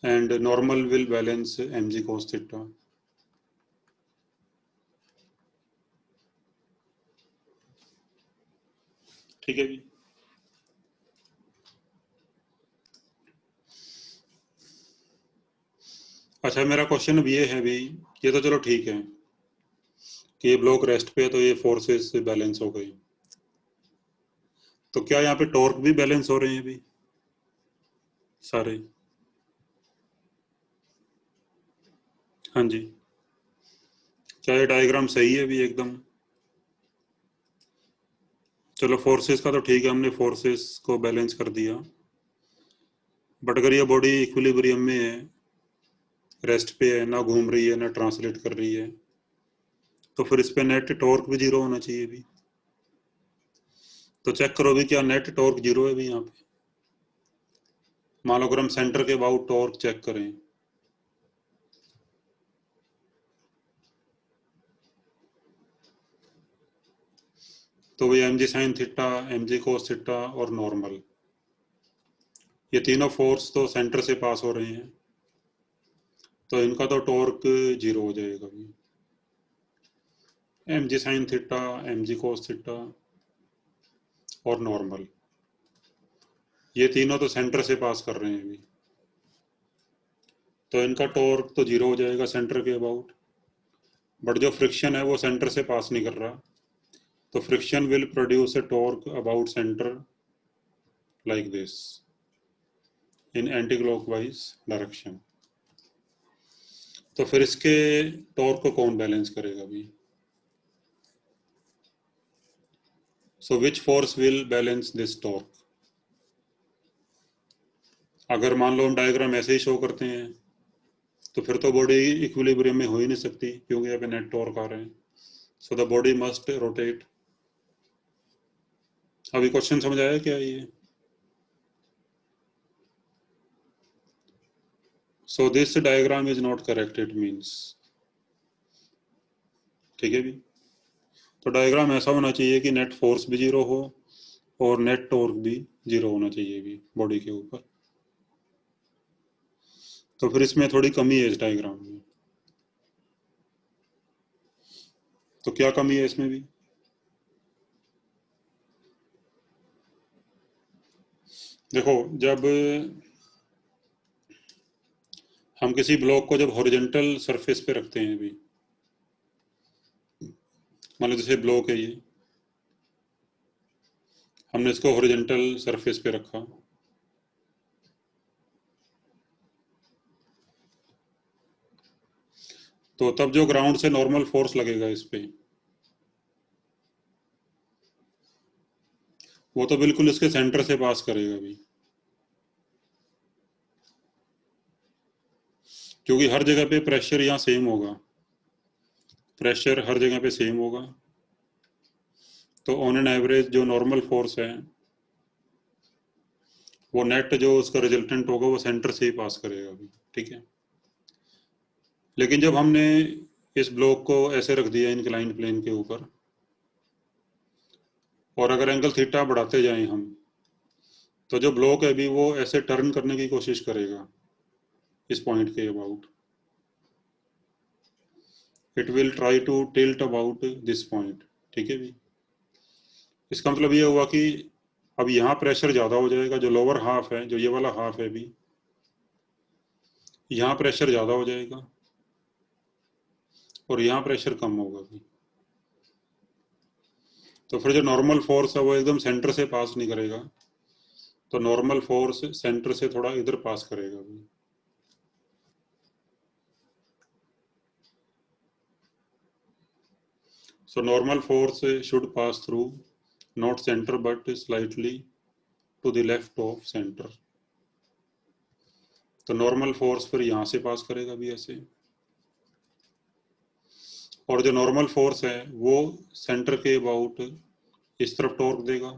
and normal will balance mg cos theta. ठीक है भी। अच्छा, मेरा क्वेश्चन अब ये है भी, ये तो चलो ठीक है कि ये ब्लॉक रेस्ट पे है तो ये फोर्सेस बैलेंस हो गई, तो क्या यहाँ पे टॉर्क भी बैलेंस हो रहे हैं अभी सारे? हाँ जी। क्या ये डायग्राम सही है अभी एकदम? चलो फोर्सेस का तो ठीक है, हमने फोर्सेस को बैलेंस कर दिया, बट अगर ये बॉडी इक्विलिब्रियम में है, रेस्ट पे है, ना घूम रही है ना ट्रांसलेट कर रही है, तो फिर इस पे नेट टॉर्क भी जीरो होना चाहिए भी। तो चेक करो भी क्या नेट टॉर्क जीरो है भी यहाँ पे। मान लो अगर हम सेंटर के अबाउट टॉर्क चेक करें, तो वही M G sine theta, M G cos theta और नॉर्मल, ये तीनों फोर्स तो सेंटर से पास हो रहे हैं, तो इनका तो टॉर्क जीरो हो जाएगा भी। M G sine theta, M G cos theta और नॉर्मल, ये तीनों तो सेंटर से पास कर रहे हैं अभी, तो इनका टॉर्क तो जीरो हो जाएगा सेंटर के अबाउट। बट जो फ्रिक्शन है वो सेंटर से पास नहीं कर रहा, तो friction will produce a torque about centre like this in anti clockwise direction. तो फिर इसके टॉर्क को कौन बैलेंस करेगा अभी? So which force will balance this torque? अगर मान लो हम डायग्राम ऐसे ही शो करते हैं तो फिर तो बॉडी इक्विलिब्रियम में हो ही नहीं सकती, क्योंकि यहाँ पे नेट टॉर्क आ रहे हैं। So the body must rotate. अभी क्वेश्चन समझ आया क्या ये? So this diagram is not correct, it means, ठीक है भी। तो डायग्राम ऐसा होना चाहिए कि नेट फोर्स भी जीरो हो और नेट टॉर्क भी जीरो होना चाहिए भी बॉडी के ऊपर। तो फिर इसमें थोड़ी कमी है इस डायग्राम में। तो क्या कमी है इसमें भी? देखो, जब हम किसी ब्लॉक को जब हॉरिजॉन्टल सरफेस पे रखते हैं भी, मान लो जैसे ब्लॉक है ये, हमने इसको हॉरिजॉन्टल सरफेस पे रखा, तो तब जो ग्राउंड से नॉर्मल फोर्स लगेगा इस पे, वो तो बिल्कुल इसके सेंटर से पास करेगा भी, क्योंकि हर जगह पे प्रेशर यहाँ सेम होगा, प्रेशर हर जगह पे सेम होगा। तो ऑन एन एवरेज जो नॉर्मल फोर्स है, वो नेट जो उसका रिजल्टेंट होगा वो सेंटर से ही पास करेगा अभी, ठीक है। लेकिन जब हमने इस ब्लॉक को ऐसे रख दिया इंक्लाइंड प्लेन के ऊपर, और अगर एंगल थीटा बढ़ाते जाएं हम, तो जो ब्लॉक है अभी वो ऐसे टर्न करने की कोशिश करेगा इस पॉइंट के about, it will try to tilt about this point, ठीक है भी। इसका मतलब ये हुआ कि अब यहाँ प्रेशर ज़्यादा हो जाएगा, जो लोअर हाफ है, जो ये वाला हाफ है अभी, यहाँ प्रेशर ज़्यादा हो जाएगा और यहाँ प्रेशर कम होगा अभी। तो फिर जो नॉर्मल फोर्स है वो एकदम सेंटर से पास नहीं करेगा, तो नॉर्मल फोर्स सेंटर से थोड़ा इधर पास करेगा अभी। So normal force should pass through not center but slightly to the left of center. तो नॉर्मल फोर्स फिर यहाँ से पास करेगा भी ऐसे, और जो नॉर्मल फोर्स है वो सेंटर के अबाउट इस तरफ टॉर्क देगा,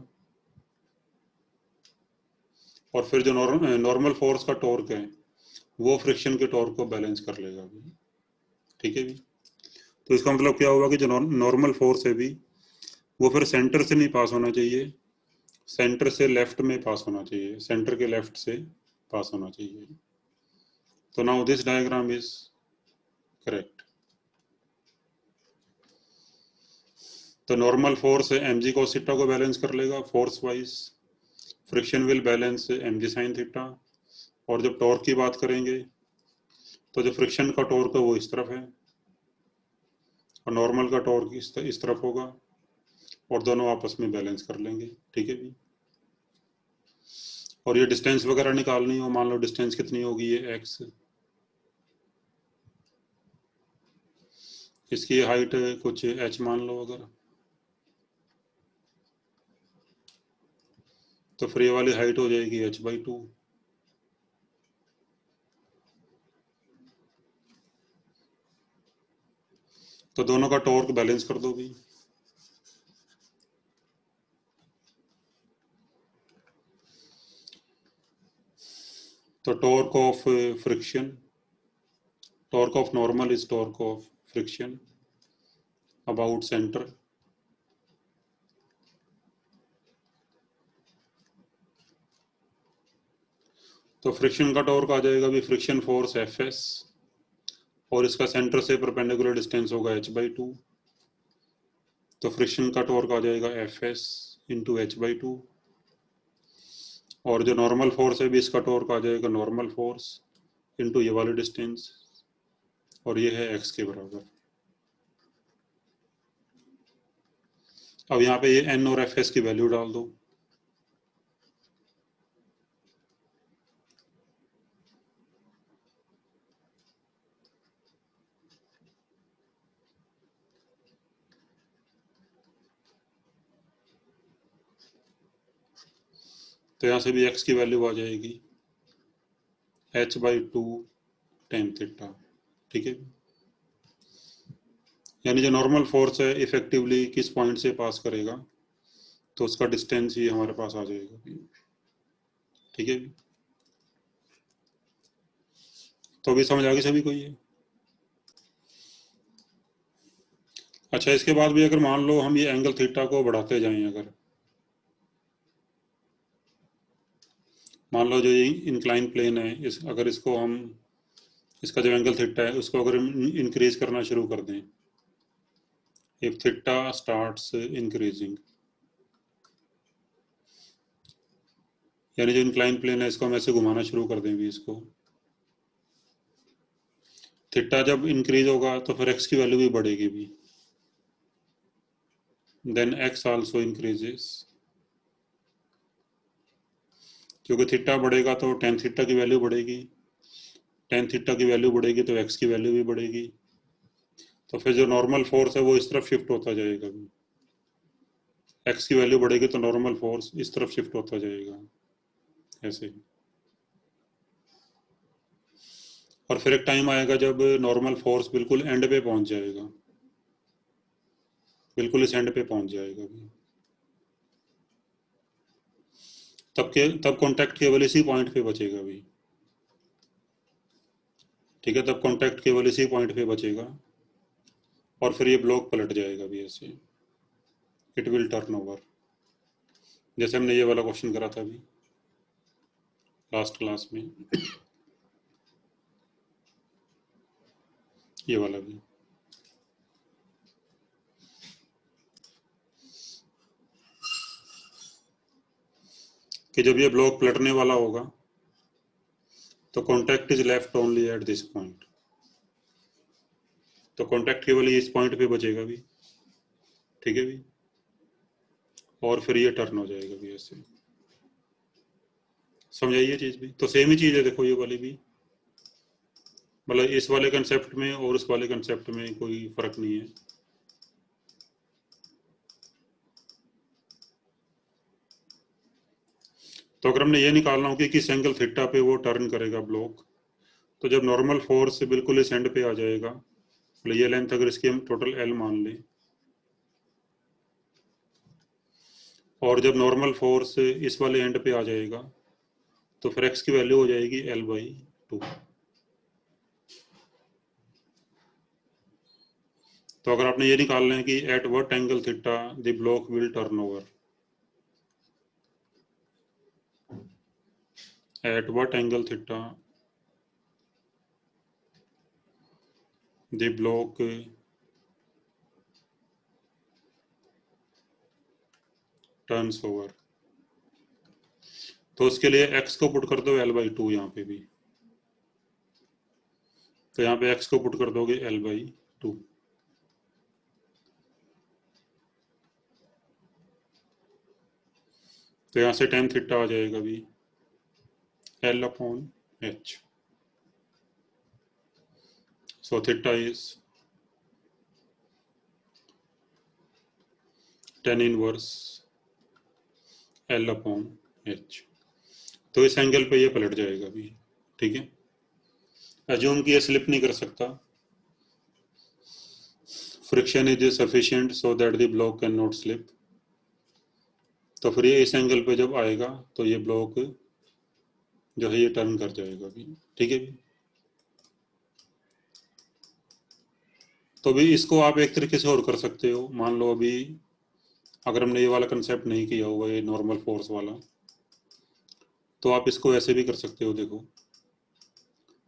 और फिर जो नॉर्मल फोर्स का टॉर्क है वो फ्रिक्शन के टॉर्क को बैलेंस कर लेगा भी, ठीक है भी। तो इसका मतलब क्या हुआ कि जो नॉर्मल फोर्स है भी, वो फिर सेंटर से नहीं पास होना चाहिए, सेंटर से लेफ्ट में पास होना चाहिए, सेंटर के लेफ्ट से पास होना चाहिए। तो now this diagram is correct. तो normal force M G cos theta को बैलेंस कर लेगा force wise, friction will balance M G sine theta, और जब टॉर्क की बात करेंगे तो जो फ्रिक्शन का टॉर्क है वो इस तरफ है और नॉर्मल का टॉर्क इस तरफ होगा, और दोनों आपस में बैलेंस कर लेंगे, ठीक है भी। और ये डिस्टेंस वगैरह निकालनी हो, मान लो डिस्टेंस कितनी होगी, ये एक्स, इसकी हाइट कुछ एच मान लो अगर, तो फिर ये वाली हाइट हो जाएगी h/2। तो दोनों का टॉर्क बैलेंस कर दो भी। तो torque of friction, torque of normal is torque of friction about centre, तो फ्रिक्शन का टॉर्क आ जाएगा भी फ्रिक्शन फोर्स एफ एस, और इसका सेंटर से परपेंडिकुलर डिस्टेंस होगा h/2, तो फ्रिक्शन का टॉर्क आ जाएगा एफ एस इंटू h/2, और जो नॉर्मल फोर्स है भी इसका टॉर्क आ जाएगा नॉर्मल फोर्स इंटू ये वाली डिस्टेंस, और ये है x के बराबर। अब यहाँ पे ये n और एफ एस की वैल्यू डाल दो। तो यहाँ से भी x की वैल्यू आ जाएगी h/2 tan थीटा, ठीक है। यानी जो नॉर्मल फोर्स है इफेक्टिवली किस पॉइंट से पास करेगा, तो उसका डिस्टेंस ही हमारे पास आ जाएगा, ठीक है। तो अभी समझ आ गई सभी को ये। अच्छा, इसके बाद भी अगर मान लो हम ये एंगल थीटा को बढ़ाते जाएं, अगर मान लो जो ये इंक्लाइन प्लेन है अगर इसको हम, इसका जो एंगल थीटा है उसको अगर हम इंक्रीज करना शुरू कर दें, इफ थीटा स्टार्ट्स इंक्रीजिंग, यानी जो इंक्लाइन प्लेन है इसको हम ऐसे घुमाना शुरू कर दें भी इसको, थीटा जब इंक्रीज होगा तो फिर एक्स की वैल्यू भी बढ़ेगी भी, देन एक्स आल्सो इंक्रीजेस, क्योंकि थीटा बढ़ेगा तो टेन थीटा की वैल्यू बढ़ेगी, टेन थीटा की वैल्यू बढ़ेगी तो एक्स की वैल्यू भी बढ़ेगी, तो फिर जो नॉर्मल फोर्स है वो इस तरफ शिफ्ट होता जाएगा, एक्स की वैल्यू बढ़ेगी तो नॉर्मल फोर्स इस तरफ शिफ्ट होता जाएगा ऐसे। और फिर एक टाइम आएगा जब नॉर्मल फोर्स बिल्कुल एंड पे पहुंच जाएगा, बिल्कुल इस एंड पे पहुंच जाएगा भी, तब कांटेक्ट केवल इसी पॉइंट पे बचेगा भी, ठीक है। तब कांटेक्ट केवल इसी पॉइंट पे बचेगा, और फिर ये ब्लॉक पलट जाएगा भी ऐसे, इट विल टर्न ओवर, जैसे हमने ये वाला क्वेश्चन करा था अभी लास्ट क्लास में, ये वाला भी। कि जब ये ब्लॉक पलटने वाला होगा तो contact is left only at this point, तो कांटेक्ट केवल इस पॉइंट पे बचेगा भी, ठीक है भी, और फिर ये टर्न हो जाएगा भी ऐसे। समझाइए चीज भी, तो सेम ही चीज है देखो ये वाली भी, मतलब इस वाले कंसेप्ट में और उस वाले कंसेप्ट में कोई फर्क नहीं है। तो अगर हमने ये निकालना हो कि किस एंगल थीटा पे वो टर्न करेगा ब्लॉक, तो जब नॉर्मल फोर्स बिल्कुल इस एंड पे आ जाएगा, मतलब ये लेंथ अगर इसकी हम टोटल एल मान लें, और जब नॉर्मल फोर्स इस वाले एंड पे आ जाएगा तो फिर एक्स की वैल्यू हो जाएगी L/2। तो अगर आपने ये निकालना है कि at what angle theta the block will turn over, at what angle theta the block turns over, तो उसके लिए x को पुट कर दो L/2 यहाँ पे भी, तो यहाँ पे x को पुट कर दोगे L/2, तो यहाँ से tan थीटा आ जाएगा भी L/H, so theta is tan inverse L/H, तो इस एंगल पे ये पलट जाएगा भी, ठीक है। एज्यूम कि ये स्लिप नहीं कर सकता, friction is sufficient so that the block can not slip. तो फिर ये इस एंगल पे जब आएगा तो ये ब्लॉक जो है ये टर्न कर जाएगा भी। ठीक है भी। तो भी इसको आप एक तरीके से और कर सकते हो। मान लो अभी अगर हमने ये वाला कंसेप्ट नहीं किया हुआ, ये नॉर्मल फोर्स वाला, तो आप इसको ऐसे भी कर सकते हो। देखो,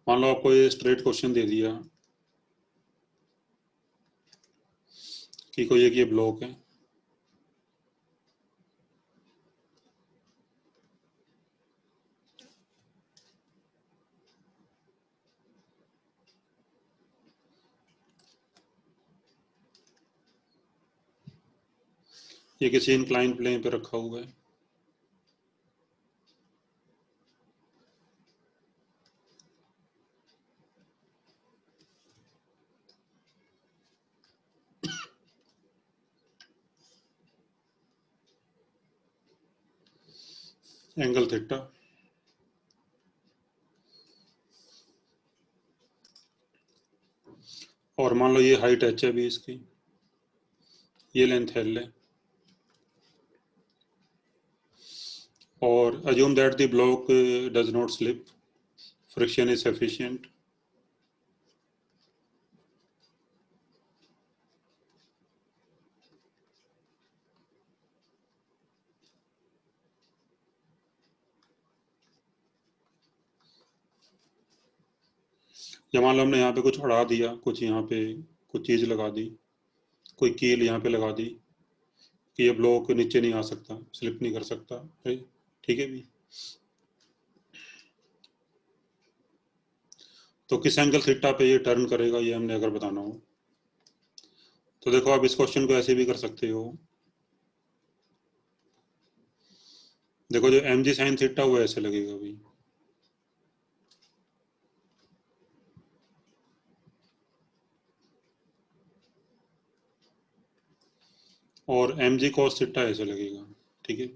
मान लो आपको ये स्ट्रेट क्वेश्चन दे दिया कि कोई एक ये ब्लॉक है, ये किसी इंक्लाइन प्लेन पे रखा हुआ है, एंगल थीटा, और मान लो ये हाइट एच है भी इसकी, ये लेंथ एल है, और assume that the block does not slip, friction is sufficient. या मान लो हमने यहाँ पे कुछ अड़ा दिया, कुछ यहाँ पे कुछ चीज़ लगा दी, कोई कील यहाँ पे लगा दी कि ये ब्लॉक नीचे नहीं आ सकता, स्लिप नहीं कर सकता है। ठीक है भी। तो किस एंगल थीटा पे ये टर्न करेगा, ये हमने अगर बताना हो तो देखो आप इस क्वेश्चन को ऐसे भी कर सकते हो। देखो जो एम जी साइन थीटा वो ऐसे लगेगा भाई, और एम जी कॉस थीटा ऐसे लगेगा। ठीक है।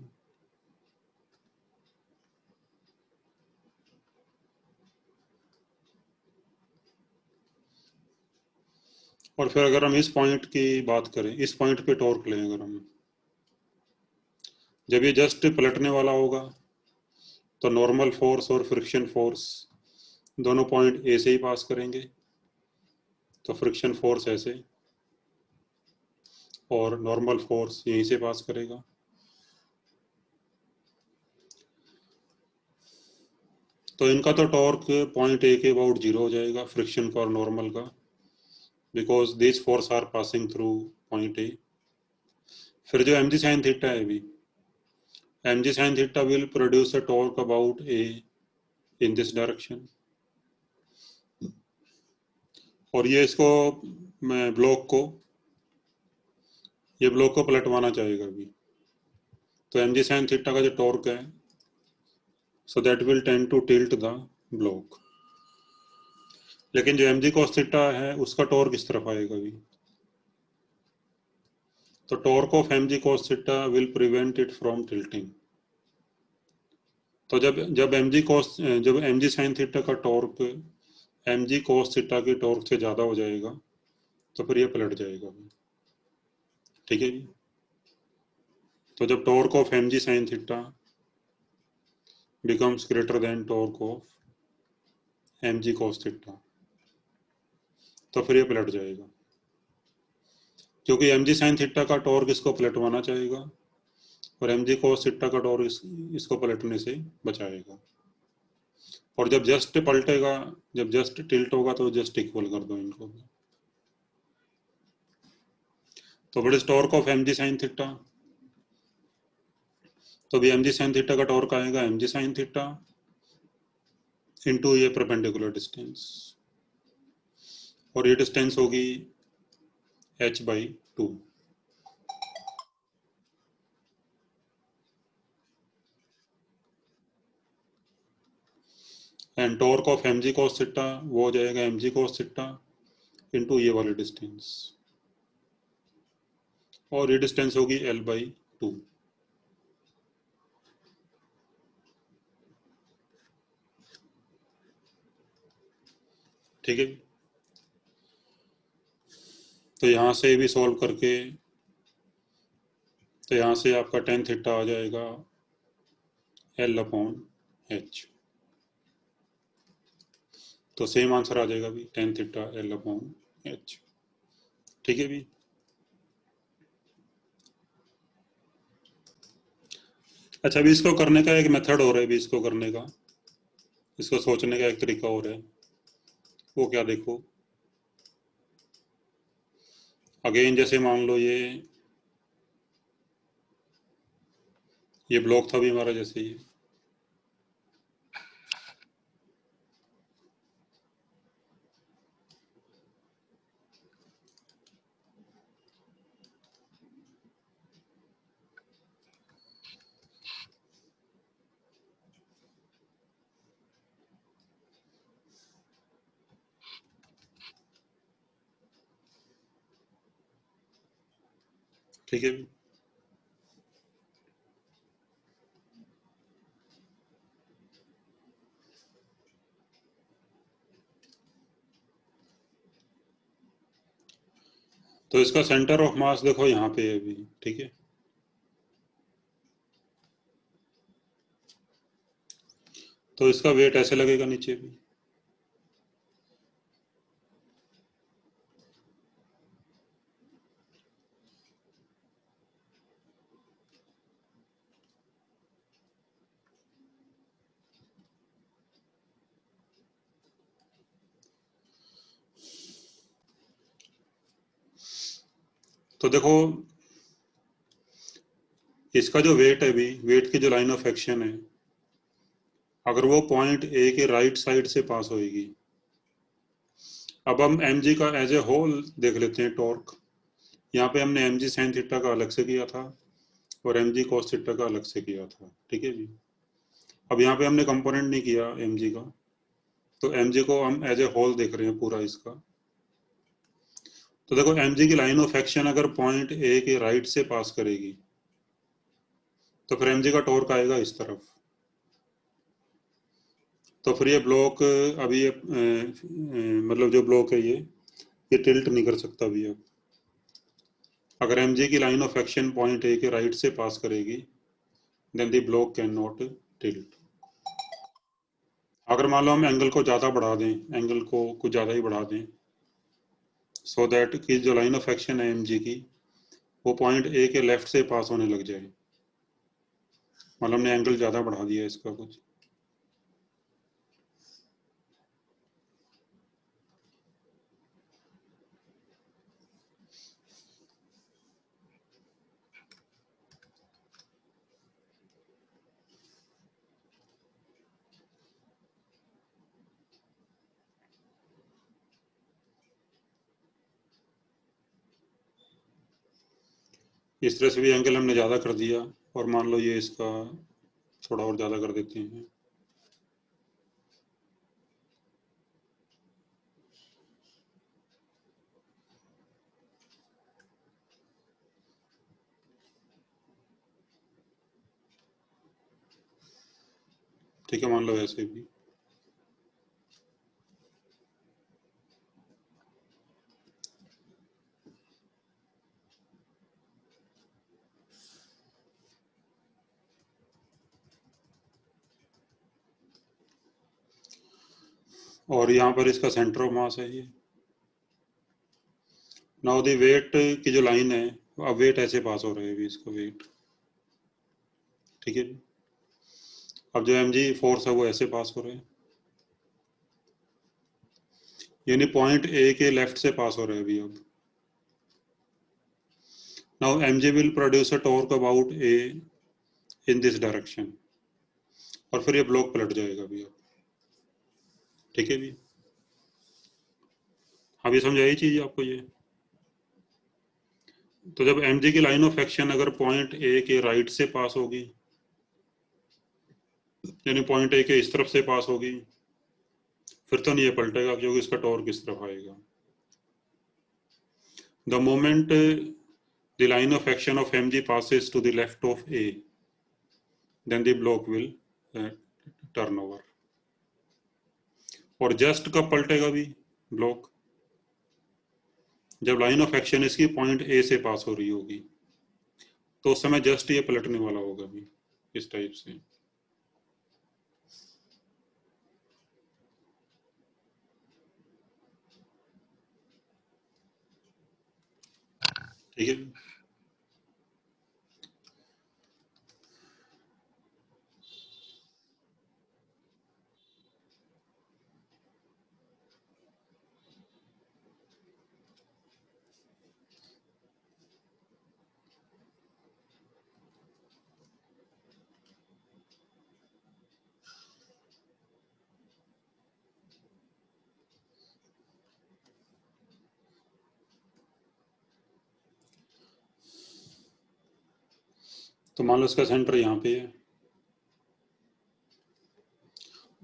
और फिर अगर हम इस पॉइंट की बात करें, इस पॉइंट पे टॉर्क लें अगर हम, जब ये जस्ट पलटने वाला होगा तो नॉर्मल फोर्स और फ्रिक्शन फोर्स दोनों पॉइंट ए से ही पास करेंगे, तो फ्रिक्शन फोर्स ऐसे और नॉर्मल फोर्स यहीं से पास करेगा। तो इनका तो टॉर्क पॉइंट ए के अबाउट जीरो हो जाएगा, फ्रिक्शन का और नॉर्मल का, because this force are passing through point A. फिर जो एम जी साइन थीटा है अभी, M G sine theta will produce a torque about A in this direction, और ये इसको मैं ब्लॉक को, ये ब्लॉक को पलटवाना चाहेगा अभी, तो एम जी साइन थीटा का जो टॉर्क है, so that will tend to tilt the block. लेकिन जो एम जी कॉस थीटा है उसका टॉर्क इस तरफ आएगा अभी, तो torque of M G cos theta will prevent it from tilting. तो जब जब एम जी कॉस, जब एम जी साइन थीटा का torque M G cos theta के टॉर्क से ज़्यादा हो जाएगा तो फिर ये पलट जाएगा। ठीक है जी। तो जब torque of M G sine theta becomes greater than torque of mg cos theta, तो फिर ये पलट जाएगा, क्योंकि mg sin थीटा का टॉर्क इसको पलटवाना चाहेगा और mg cos थीटा का टॉर्क इसको पलटने से बचाएगा। और जब जस्ट पलटेगा, जब जस्ट टिल्ट होगा तो जस्ट इक्वल कर दो इनको। तो what is torque of mg sin theta, तो भी mg sin थीटा का टॉर्क आएगा mg sin थीटा इंटू ये परपेंडिकुलर डिस्टेंस, और ये डिस्टेंस होगी h/2। And torque of M G cos theta वो हो जाएगा M G cos theta into ये वाली डिस्टेंस, और ये डिस्टेंस होगी L/2। ठीक है। तो यहाँ से भी सॉल्व करके, तो यहाँ से आपका टेन थीटा आ जाएगा L/H। तो सेम आंसर आ जाएगा भी, टेन थीटा L/H। ठीक है भी। अच्छा, अभी इसको करने का एक मेथड और है भी, इसको करने का, इसको सोचने का एक तरीका और है। वो क्या, देखो अगेन, जैसे मान लो ये ब्लॉक था भी हमारा, जैसे ये ठीक है भी। तो इसका सेंटर ऑफ मास देखो यहाँ पे है अभी, ठीक है। तो इसका वेट ऐसे लगेगा नीचे भी। तो देखो इसका जो वेट है भी, वेट की जो लाइन ऑफ एक्शन है, अगर वो पॉइंट ए के राइट साइड से पास होएगी। अब हम एम जी का एज ए होल देख लेते हैं टॉर्क। यहाँ पे हमने एम जी साइन थीटा का अलग से किया था और एम जी कॉस थीटा का अलग से किया था, ठीक है जी। अब यहाँ पे हमने कंपोनेंट नहीं किया एम जी का, तो एम जी को हम एज ए होल देख रहे हैं पूरा इसका। तो देखो एम जी की लाइन ऑफ एक्शन अगर पॉइंट ए के राइट से पास करेगी, तो फिर एम जी का टॉर्क आएगा इस तरफ। तो फिर ये ब्लॉक अभी ये मतलब जो ब्लॉक है ये टिल्ट नहीं कर सकता अभी। अब अगर एम जी की line of action point A के राइट से पास करेगी, then the block can not tilt. अगर मान लो हम एंगल को ज़्यादा बढ़ा दें, एंगल को कुछ ज़्यादा ही बढ़ा दें, सो दैट कि जो लाइन ऑफ एक्शन है एम जी की, वो पॉइंट ए के लेफ्ट से पास होने लग जाए, मतलब हमने एंगल ज़्यादा बढ़ा दिया इसका कुछ। इस तरह से भी एंगल हमने ज़्यादा कर दिया, और मान लो ये इसका थोड़ा और ज़्यादा कर देते हैं। ठीक है, मान लो ऐसे भी। और यहाँ पर इसका सेंटर ऑफ मास है ये। नाउ द वेट की जो लाइन है, अब वेट ऐसे पास हो रहा है अभी इसका वेट, ठीक है। अब जो एम जी फोर्स है वो ऐसे पास हो रहे हैं, यानी पॉइंट ए के लेफ्ट से पास हो रहे हैं अभी। अब now M G will produce a torque about A in this direction, और फिर ये ब्लॉक पलट जाएगा अभी। अब ठीक है भी। अभी समझाई चीज आपको ये। तो जब एम जी की लाइन ऑफ एक्शन अगर पॉइंट ए के राइट से पास होगी, यानी पॉइंट ए के इस तरफ से पास होगी, फिर तो नहीं ये पलटेगा, क्योंकि इसका टॉर्क इस तरफ आएगा। The moment the line of action of mg passes to the left of a, then the block will uh, turn over। और जस्ट कब पलटेगा भी ब्लॉक, जब लाइन ऑफ एक्शन इसकी पॉइंट ए से पास हो रही होगी तो उस समय जस्ट ये पलटने वाला होगा भी इस टाइप से। ठीक है, तो मान लो इसका सेंटर यहाँ पे है,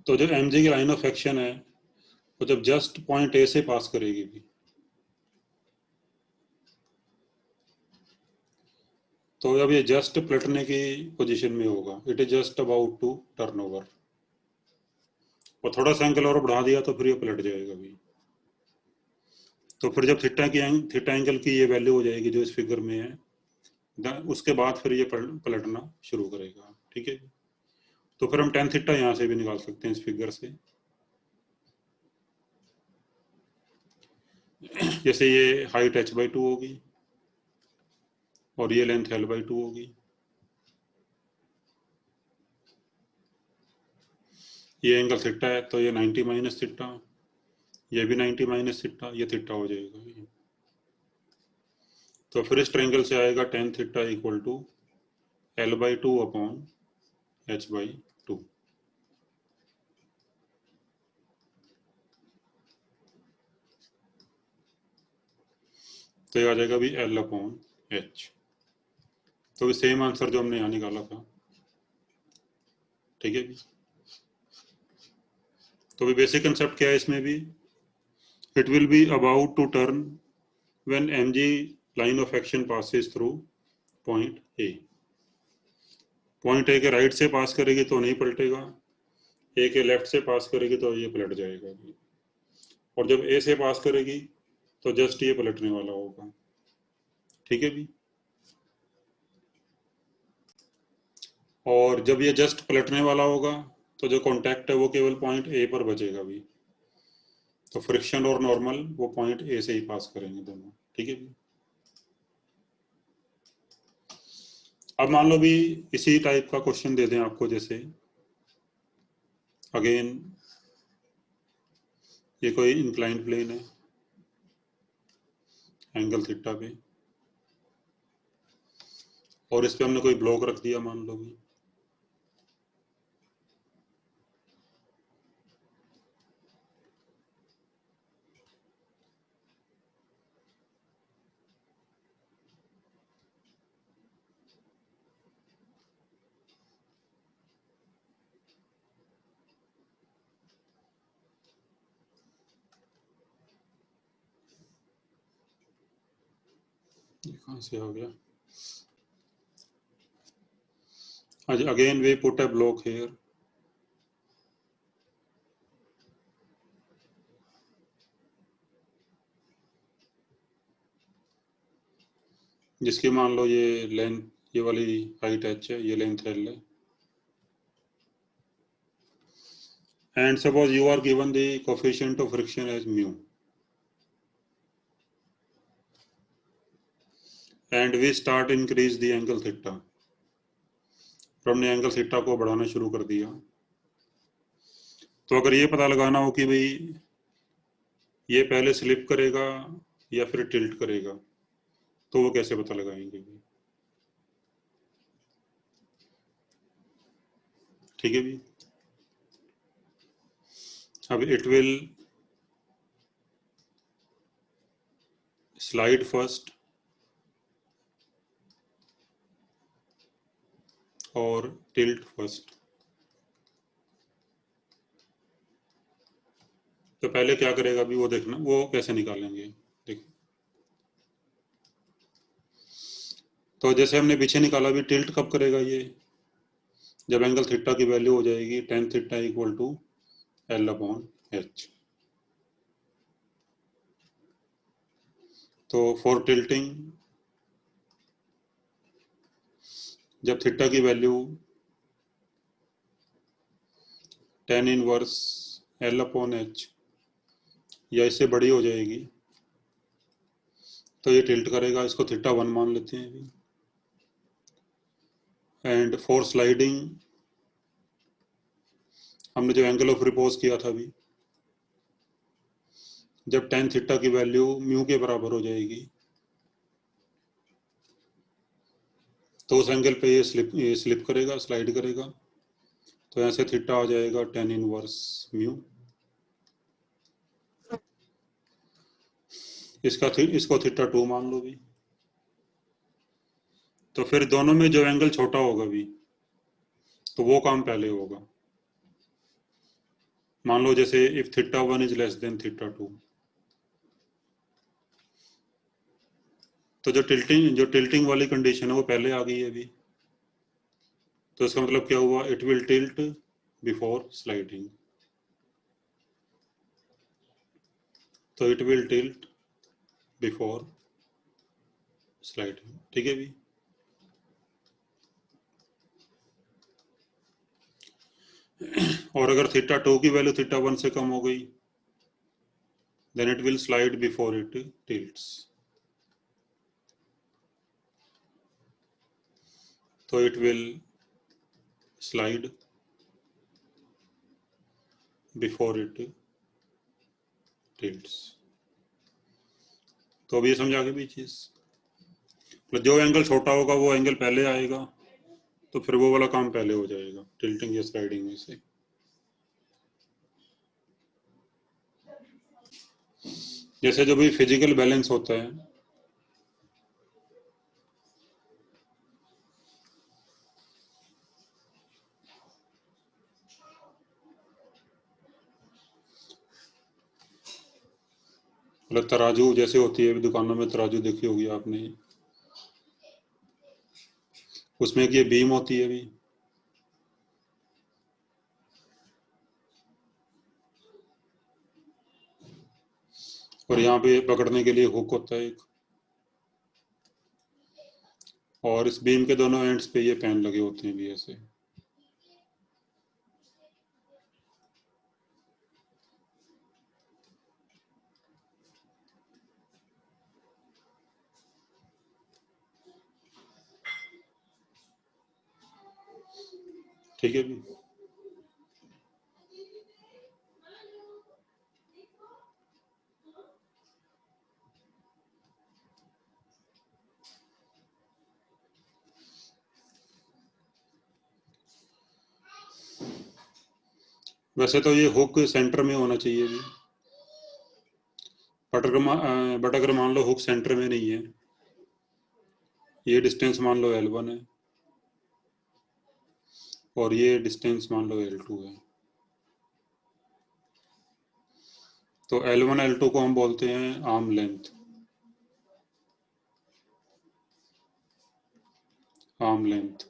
तो जो एम जी की लाइन ऑफ एक्शन है वो जब जस्ट पॉइंट ए से पास करेगी भी, तो अब ये जस्ट पलटने की पोजीशन में होगा, it is just about to turn over. और थोड़ा सा एंगल और बढ़ा दिया तो फिर ये पलट जाएगा भी। तो फिर जब थीटा एंगल की ये वैल्यू हो जाएगी जो इस फिगर में है, उसके बाद फिर ये पलटना शुरू करेगा। ठीक है, तो फिर हम टेन थीटा यहाँ से भी निकाल सकते हैं इस फिगर से। जैसे ये हाइट h/2 होगी और ये लेंथ l/2 होगी, ये एंगल थीटा है तो ये 90 माइनस थीटा, ये भी 90 माइनस थीटा, ये थीटा हो जाएगा। तो फिर इस ट्रायंगल से आएगा tan theta equal to l/2 upon h/2। तो ये आ जाएगा भी l अपॉन h। तो सेम आंसर जो हमने यहाँ निकाला था। ठीक है, तो भी बेसिक कंसेप्ट क्या है इसमें भी, it will be about to turn when mg line of action passes through point A. Point A के राइट से पास करेगी तो नहीं पलटेगा, ए के लेफ्ट से पास करेगी तो ये पलट जाएगा। और जब ए से पास करेगी तो जस्ट ये पलटने वाला होगा। ठीक है भी, और जब ये जस्ट पलटने वाला होगा तो जो कॉन्टैक्ट है वो केवल पॉइंट ए पर बचेगा भी। तो फ्रिक्शन और नॉर्मल वो पॉइंट ए से ही पास करेंगे दोनों। ठीक है भी, अब मान लो भी इसी टाइप का क्वेश्चन दे दें आपको, जैसे अगेन ये कोई इंक्लाइन प्लेन है एंगल थीटा पे, और इस पे हमने कोई ब्लॉक रख दिया मान लो भी, कहाँ से आ गया, again we put a block here, जिसकी मान लो ये लेंथ, ये वाली हाइट h है, ये लेंथ l है, and suppose you are given the coefficient of friction as mu and we start increase the angle theta। तो हमने एंगल थीटा को बढ़ाना शुरू कर दिया। तो अगर ये पता लगाना हो कि भाई ये पहले स्लिप करेगा या फिर टिल्ट करेगा, तो वो कैसे पता लगाएंगे। ठीक है भी, अब इट विल स्लाइड फर्स्ट और टिल्ट फर्स्ट। तो पहले क्या करेगा अभी वो देखना, वो कैसे निकालेंगे देखो। तो जैसे हमने पीछे निकाला, भी टिल्ट कब करेगा ये, जब एंगल थीटा की वैल्यू हो जाएगी tan theta equal to l upon h। तो फॉर टिल्टिंग जब थीटा की वैल्यू tan इनवर्स L/H या इससे बड़ी हो जाएगी तो ये टिल्ट करेगा, इसको थीटा 1 मान लेते हैं अभी। एंड फॉर स्लाइडिंग हमने जो एंगल ऑफ रिपोज किया था अभी, जब tan थीटा की वैल्यू म्यू के बराबर हो जाएगी तो उस एंगल पे ये स्लिप करेगा, स्लाइड करेगा। तो यहाँ से थीटा आ जाएगा tan इनवर्स म्यू। इसको थीटा 2 मान लो भी। तो फिर दोनों में जो एंगल छोटा होगा भी तो वो काम पहले होगा। मान लो जैसे if theta 1 is less than theta 2, तो जो टिल्टिंग वाली कंडीशन है वो पहले आ गई है अभी। तो इसका मतलब क्या हुआ, it will tilt before sliding. तो it will tilt before sliding, ठीक है भी। और अगर थीटा 2 की वैल्यू थीटा 1 से कम हो गई then it will slide before it tilts. तो it will slide before it tilts. तो अब ये समझा के भी चीज, मतलब जो एंगल छोटा होगा वो एंगल पहले आएगा तो फिर वो वाला काम पहले हो जाएगा टिल्टिंग या स्लाइडिंग में से। जैसे जो भी फिजिकल बैलेंस होता है, मतलब तराजू जैसे होती है, दुकानों में तराजू देखी होगी आपने, उसमें एक ये बीम होती है भी, और यहाँ पे पकड़ने के लिए हुक होता है एक, और इस बीम के दोनों एंड्स पे ये पेन लगे होते हैं भी ऐसे। ठीक है भी। वैसे तो ये हुक सेंटर में होना चाहिए भी, बट अगर मान लो हुक सेंटर में नहीं है, ये डिस्टेंस मान लो L1 है और ये डिस्टेंस मान लो L2 है, तो L1 L2 को हम बोलते हैं आर्म लेंथ। आर्म लेंथ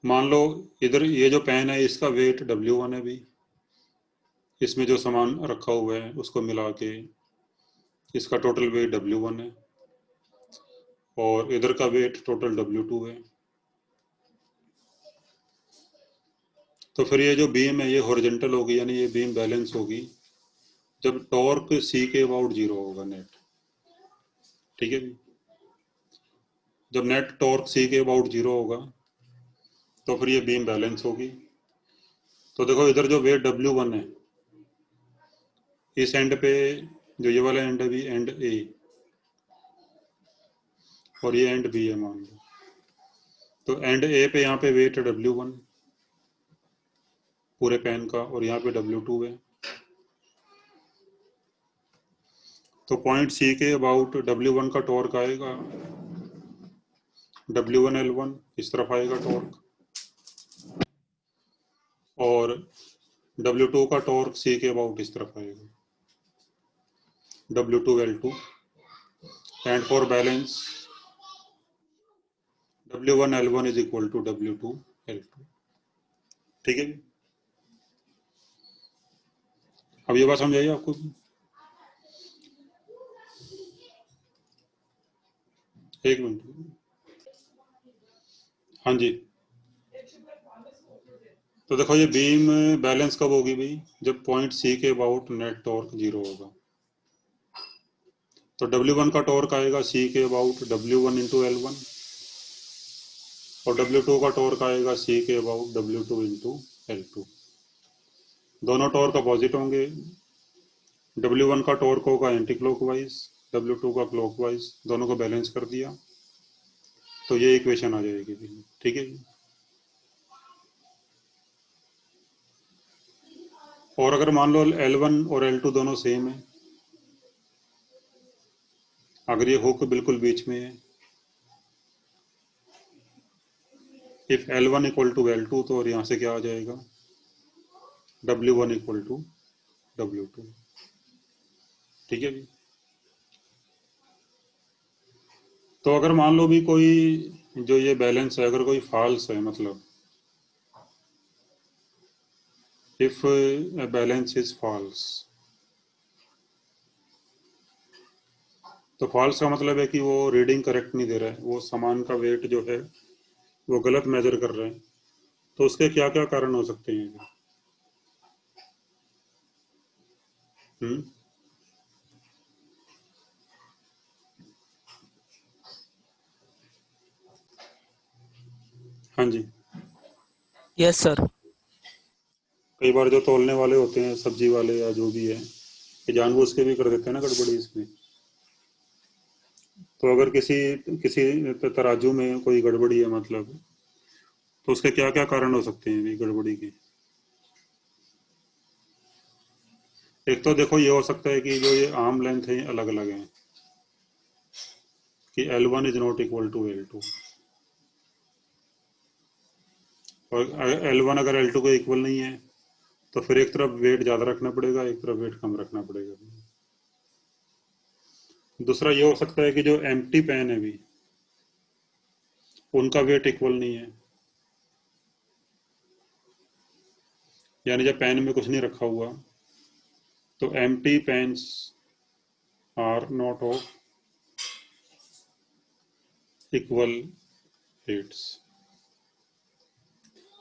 मान लो इधर ये जो पेन है इसका वेट W1 है भी, इसमें जो सामान रखा हुआ है उसको मिला के इसका टोटल वेट W1 है और इधर का वेट टोटल W2 है। तो फिर ये जो बीम है ये हॉरिजॉन्टल होगी, यानी ये बीम बैलेंस होगी जब टॉर्क C के अबाउट 0 होगा नेट। ठीक है, जब नेट टॉर्क C के अबाउट 0 होगा तो फिर ये बीम बैलेंस होगी। तो देखो इधर जो वेट W1 है, इस एंड पे जो ये वाला एंड है भी एंड A और ये एंड B है मान लो, तो एंड A पे यहाँ पे वेट है W1 पूरे पेन का और यहाँ पे W2 है। तो पॉइंट C के अबाउट W1 का टॉर्क आएगा W1 L1, इस तरफ आएगा टॉर्क, और W2 का टॉर्क C के अबाउट इस तरफ आएगा W2 L2, and for balance W1 L1 is equal to W2 L2। ठीक है, अब ये बात समझ आई आपको? एक मिनट। हाँ जी, तो देखो ये बीम बैलेंस कब होगी भाई? जब पॉइंट सी के अबाउट नेट टॉर्क 0 होगा। तो W1 का टॉर्क आएगा सी के अबाउट W1 इंटू L1, और W2 का टॉर्क आएगा सी के अबाउट W2 इंटू L2। दोनों टॉर्क अपोजिट होंगे। W1 का टॉर्क होगा एंटी क्लॉकवाइज, W2 का क्लॉकवाइज, दोनों को बैलेंस कर दिया तो ये इक्वेशन आ जाएगी भाई। ठीक है जी। और अगर मान लो L1 और L2 दोनों सेम है, अगर ये हुक बिल्कुल बीच में है, if L1 equal to L2, तो और यहाँ से क्या आ जाएगा? W1 equal to W2। ठीक है जी। तो अगर मान लो भी कोई जो ये बैलेंस है अगर कोई फॉल्स है, मतलब इफ बैलेंस इज फॉल्स, तो फॉल्स का मतलब है कि वो रीडिंग करेक्ट नहीं दे रहा है, वो सामान का वेट जो है वो गलत मेजर कर रहा है। तो उसके क्या क्या कारण हो सकते हैं? हम्म। हाँ जी। Yes sir. कई बार जो तौलने वाले होते हैं, सब्जी वाले या जो भी है, ये जानबूझ के भी कर देते हैं ना गड़बड़ी इसमें। तो अगर किसी किसी तराजू में कोई गड़बड़ी है, मतलब, तो उसके क्या क्या कारण हो सकते हैं भी गड़बड़ी के? एक तो देखो ये हो सकता है कि जो ये आर्म लेंथ है अलग अलग है, कि L1 is not equal to L2, और L1 अगर L2 को इक्वल नहीं है तो फिर एक तरफ वेट ज़्यादा रखना पड़ेगा, एक तरफ वेट कम रखना पड़ेगा। दूसरा ये हो सकता है कि जो एम्प्टी पैन है भी, उनका वेट इक्वल नहीं है, यानी जब पैन में कुछ नहीं रखा हुआ तो empty pans are not of equal weights.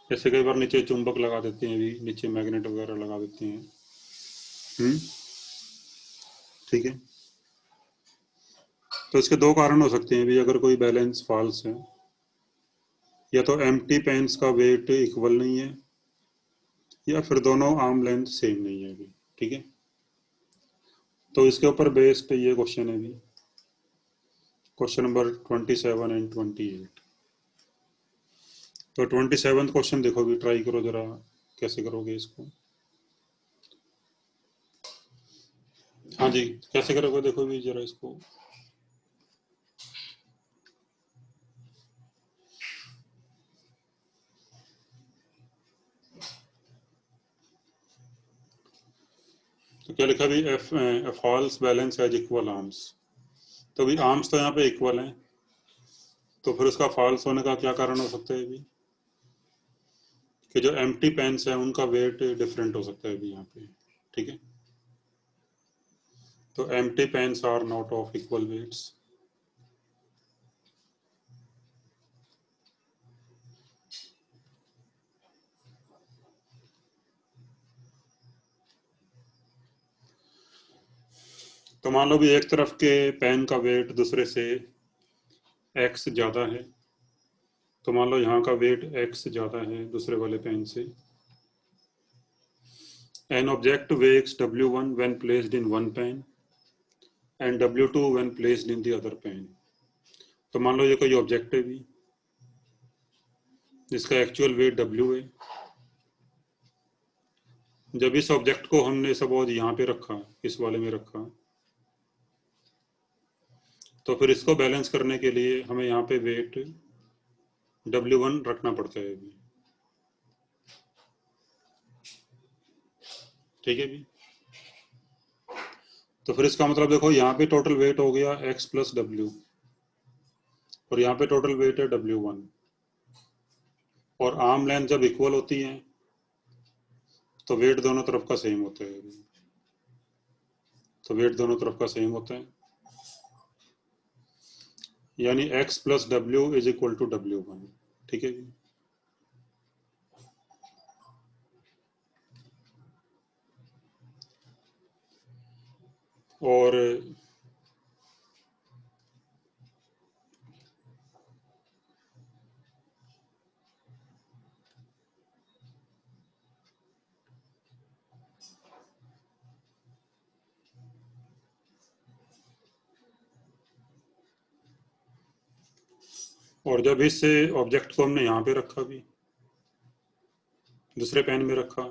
जैसे कई बार नीचे चुंबक लगा देते हैं भी, नीचे मैग्नेट वगैरह लगा देते हैं। हम्म। ठीक है। तो इसके दो कारण हो सकते हैं भी, अगर कोई बैलेंस फॉल्स है, या तो एम्प्टी पैन्स का वेट इक्वल नहीं है, या फिर दोनों आर्म लेंथ सेम नहीं है अभी। ठीक है। तो इसके ऊपर बेस्ड ये क्वेश्चन है भी, क्वेश्चन नंबर 27 एंड 28। तो 27 क्वेश्चन देखो भी, ट्राई करो जरा कैसे करोगे इसको। हाँ जी, कैसे करोगे देखो भी जरा इसको। तो क्या लिखा भी, F false balance as equal arms. तो भी आर्म्स तो यहाँ पे इक्वल हैं, तो फिर उसका फॉल्स होने का क्या कारण हो सकता है भी? कि जो एम्प्टी पेन्स है उनका वेट डिफरेंट हो सकता है भी यहाँ पे। ठीक है। तो empty pans are not of equal weights. तो मान लो भी एक तरफ के पेन का वेट दूसरे से x ज़्यादा है, तो मान लो यहाँ का वेट x ज़्यादा है दूसरे वाले पेन से। An object weighs W1 when placed in one pen and W2 when placed in the other pen। तो मान लो ये कोई ऑब्जेक्ट है भी जिसका एक्चुअल वेट W है। जब इस ऑब्जेक्ट को हमने सपोज यहाँ पे रखा, इस वाले में रखा, तो फिर इसको बैलेंस करने के लिए हमें यहाँ पे वेट W1 रखना पड़ता है भी। ठीक है भी। तो फिर इसका मतलब देखो, यहाँ पे टोटल वेट हो गया x प्लस W, और यहाँ पे टोटल वेट है W1। और आर्म लेंथ जब इक्वल होती है तो वेट दोनों तरफ का सेम होता है। तो वेट दोनों तरफ का सेम होता है, यानी x plus W is equal to W1। ठीक है जी। और जब इस ऑब्जेक्ट को हमने यहाँ पे रखा, भी दूसरे पेन में रखा,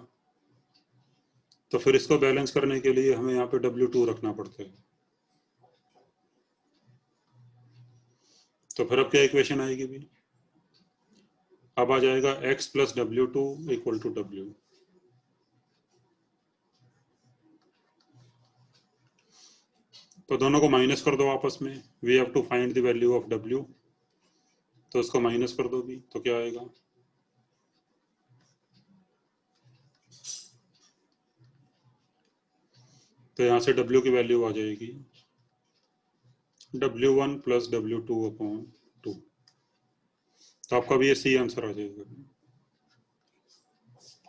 तो फिर इसको बैलेंस करने के लिए हमें यहाँ पे W2 रखना पड़ता है। तो फिर अब क्या इक्वेशन आएगी भी, अब आ जाएगा x plus W2 equal to W। तो दोनों को माइनस कर दो आपस में, we have to find the value of W, तो इसको माइनस कर दो भी, तो क्या आएगा, तो यहाँ से W की वैल्यू आ जाएगी W1 प्लस W2 अपॉन 2। तो आपका भी ये सी आंसर आ जाएगा।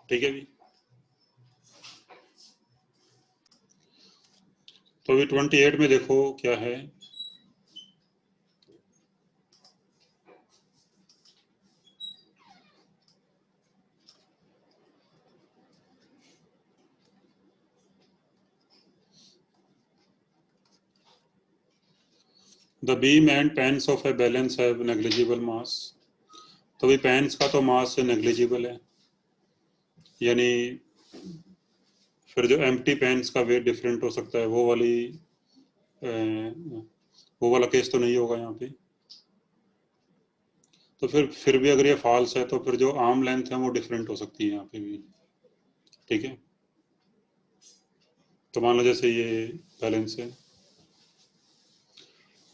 ठीक है भी। तो अभी 28 में देखो क्या है, the beam and pains of a balance have negligible mass. तो भी पेन्स का तो मास नेग्लिजिबल है, यानी फिर जो एम्प्टी पेन्स का वेट डिफरेंट हो सकता है, वो वाला केस तो नहीं होगा यहाँ पे। तो फिर भी अगर ये फॉल्स है तो फिर जो आर्म लेंथ है वो डिफरेंट हो सकती है यहाँ पे भी। ठीक है। तो मान लो जैसे ये बैलेंस है,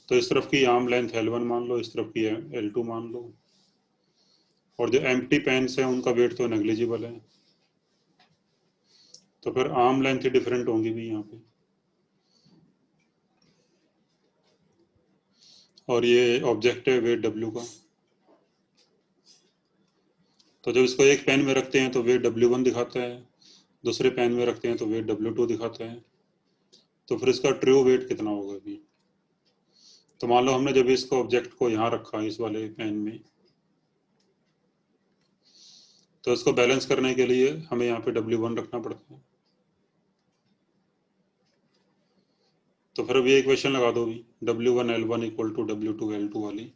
तो इस तरफ की आर्म लेंथ L1 मान लो, इस तरफ की L2 मान लो, और जो एम्प्टी पेन्स है उनका वेट तो नेग्लिजिबल है, तो फिर आर्म लेंथ ही डिफरेंट होंगी भी यहाँ पे। और ये ऑब्जेक्ट है वेट W का, तो जब इसको एक पेन में रखते हैं तो वेट W1 दिखाता है, दूसरे पेन में रखते हैं तो वेट W2 दिखाता है। तो फिर इसका ट्रू वेट कितना होगा अभी। तो मान लो हमने जब इसको ऑब्जेक्ट को यहाँ रखा इस वाले पेन में, तो इसको बैलेंस करने के लिए हमें यहाँ पे W1 रखना पड़ता है। तो फिर अब ये इक्वेशन लगा दो भी, W1 L1 equal to W2 L2 वाली,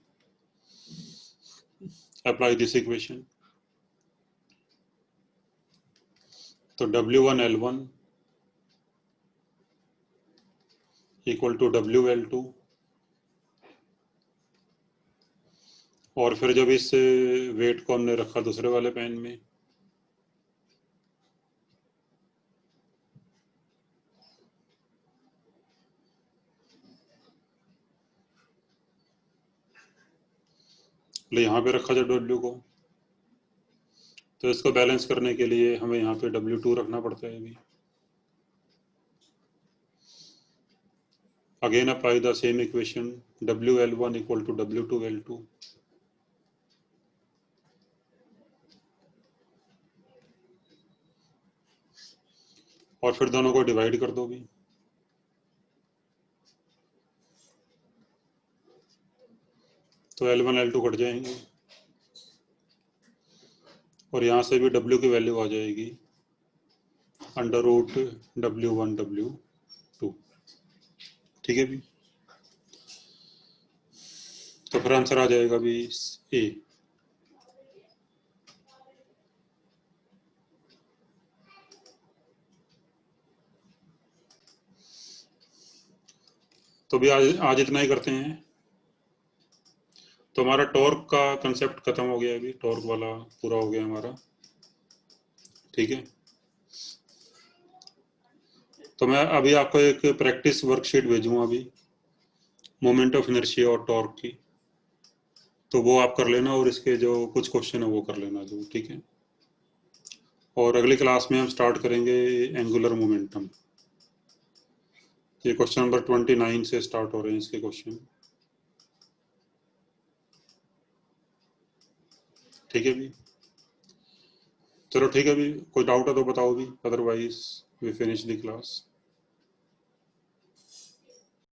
अप्लाई दिस इक्वेशन। तो W1 L1 equal to WL2, और फिर जब इस वेट को हमने रखा दूसरे वाले पेन में, यहाँ पे रखा जब W को, तो इसको बैलेंस करने के लिए हमें यहाँ पे W2 रखना पड़ता है अभी। Again apply the same equation, WL1 equal to W2 L2, और फिर दोनों को डिवाइड कर दो भी। तो L1 L2 कट जाएंगे, और यहाँ से भी W की वैल्यू आ जाएगी अंडर रूट W1 W2। ठीक है भी। तो फिर आंसर आ जाएगा भी A। तो भी आज इतना ही करते हैं। तो हमारा टॉर्क का कंसेप्ट खत्म हो गया, अभी टॉर्क वाला पूरा हो गया हमारा। ठीक है। तो मैं अभी आपको एक प्रैक्टिस वर्कशीट भेजूंगा अभी, मोमेंट ऑफ इनर्शिया और टॉर्क की, तो वो आप कर लेना, और इसके जो कुछ क्वेश्चन है वो कर लेना जो। ठीक है। और अगली क्लास में हम स्टार्ट करेंगे एंगुलर मोमेंटम। ये क्वेश्चन नंबर 29 से स्टार्ट हो रहे हैं इसके क्वेश्चन। ठीक है भी, चलो ठीक है भी, कोई डाउट है तो बताओ भी, otherwise we finish the class.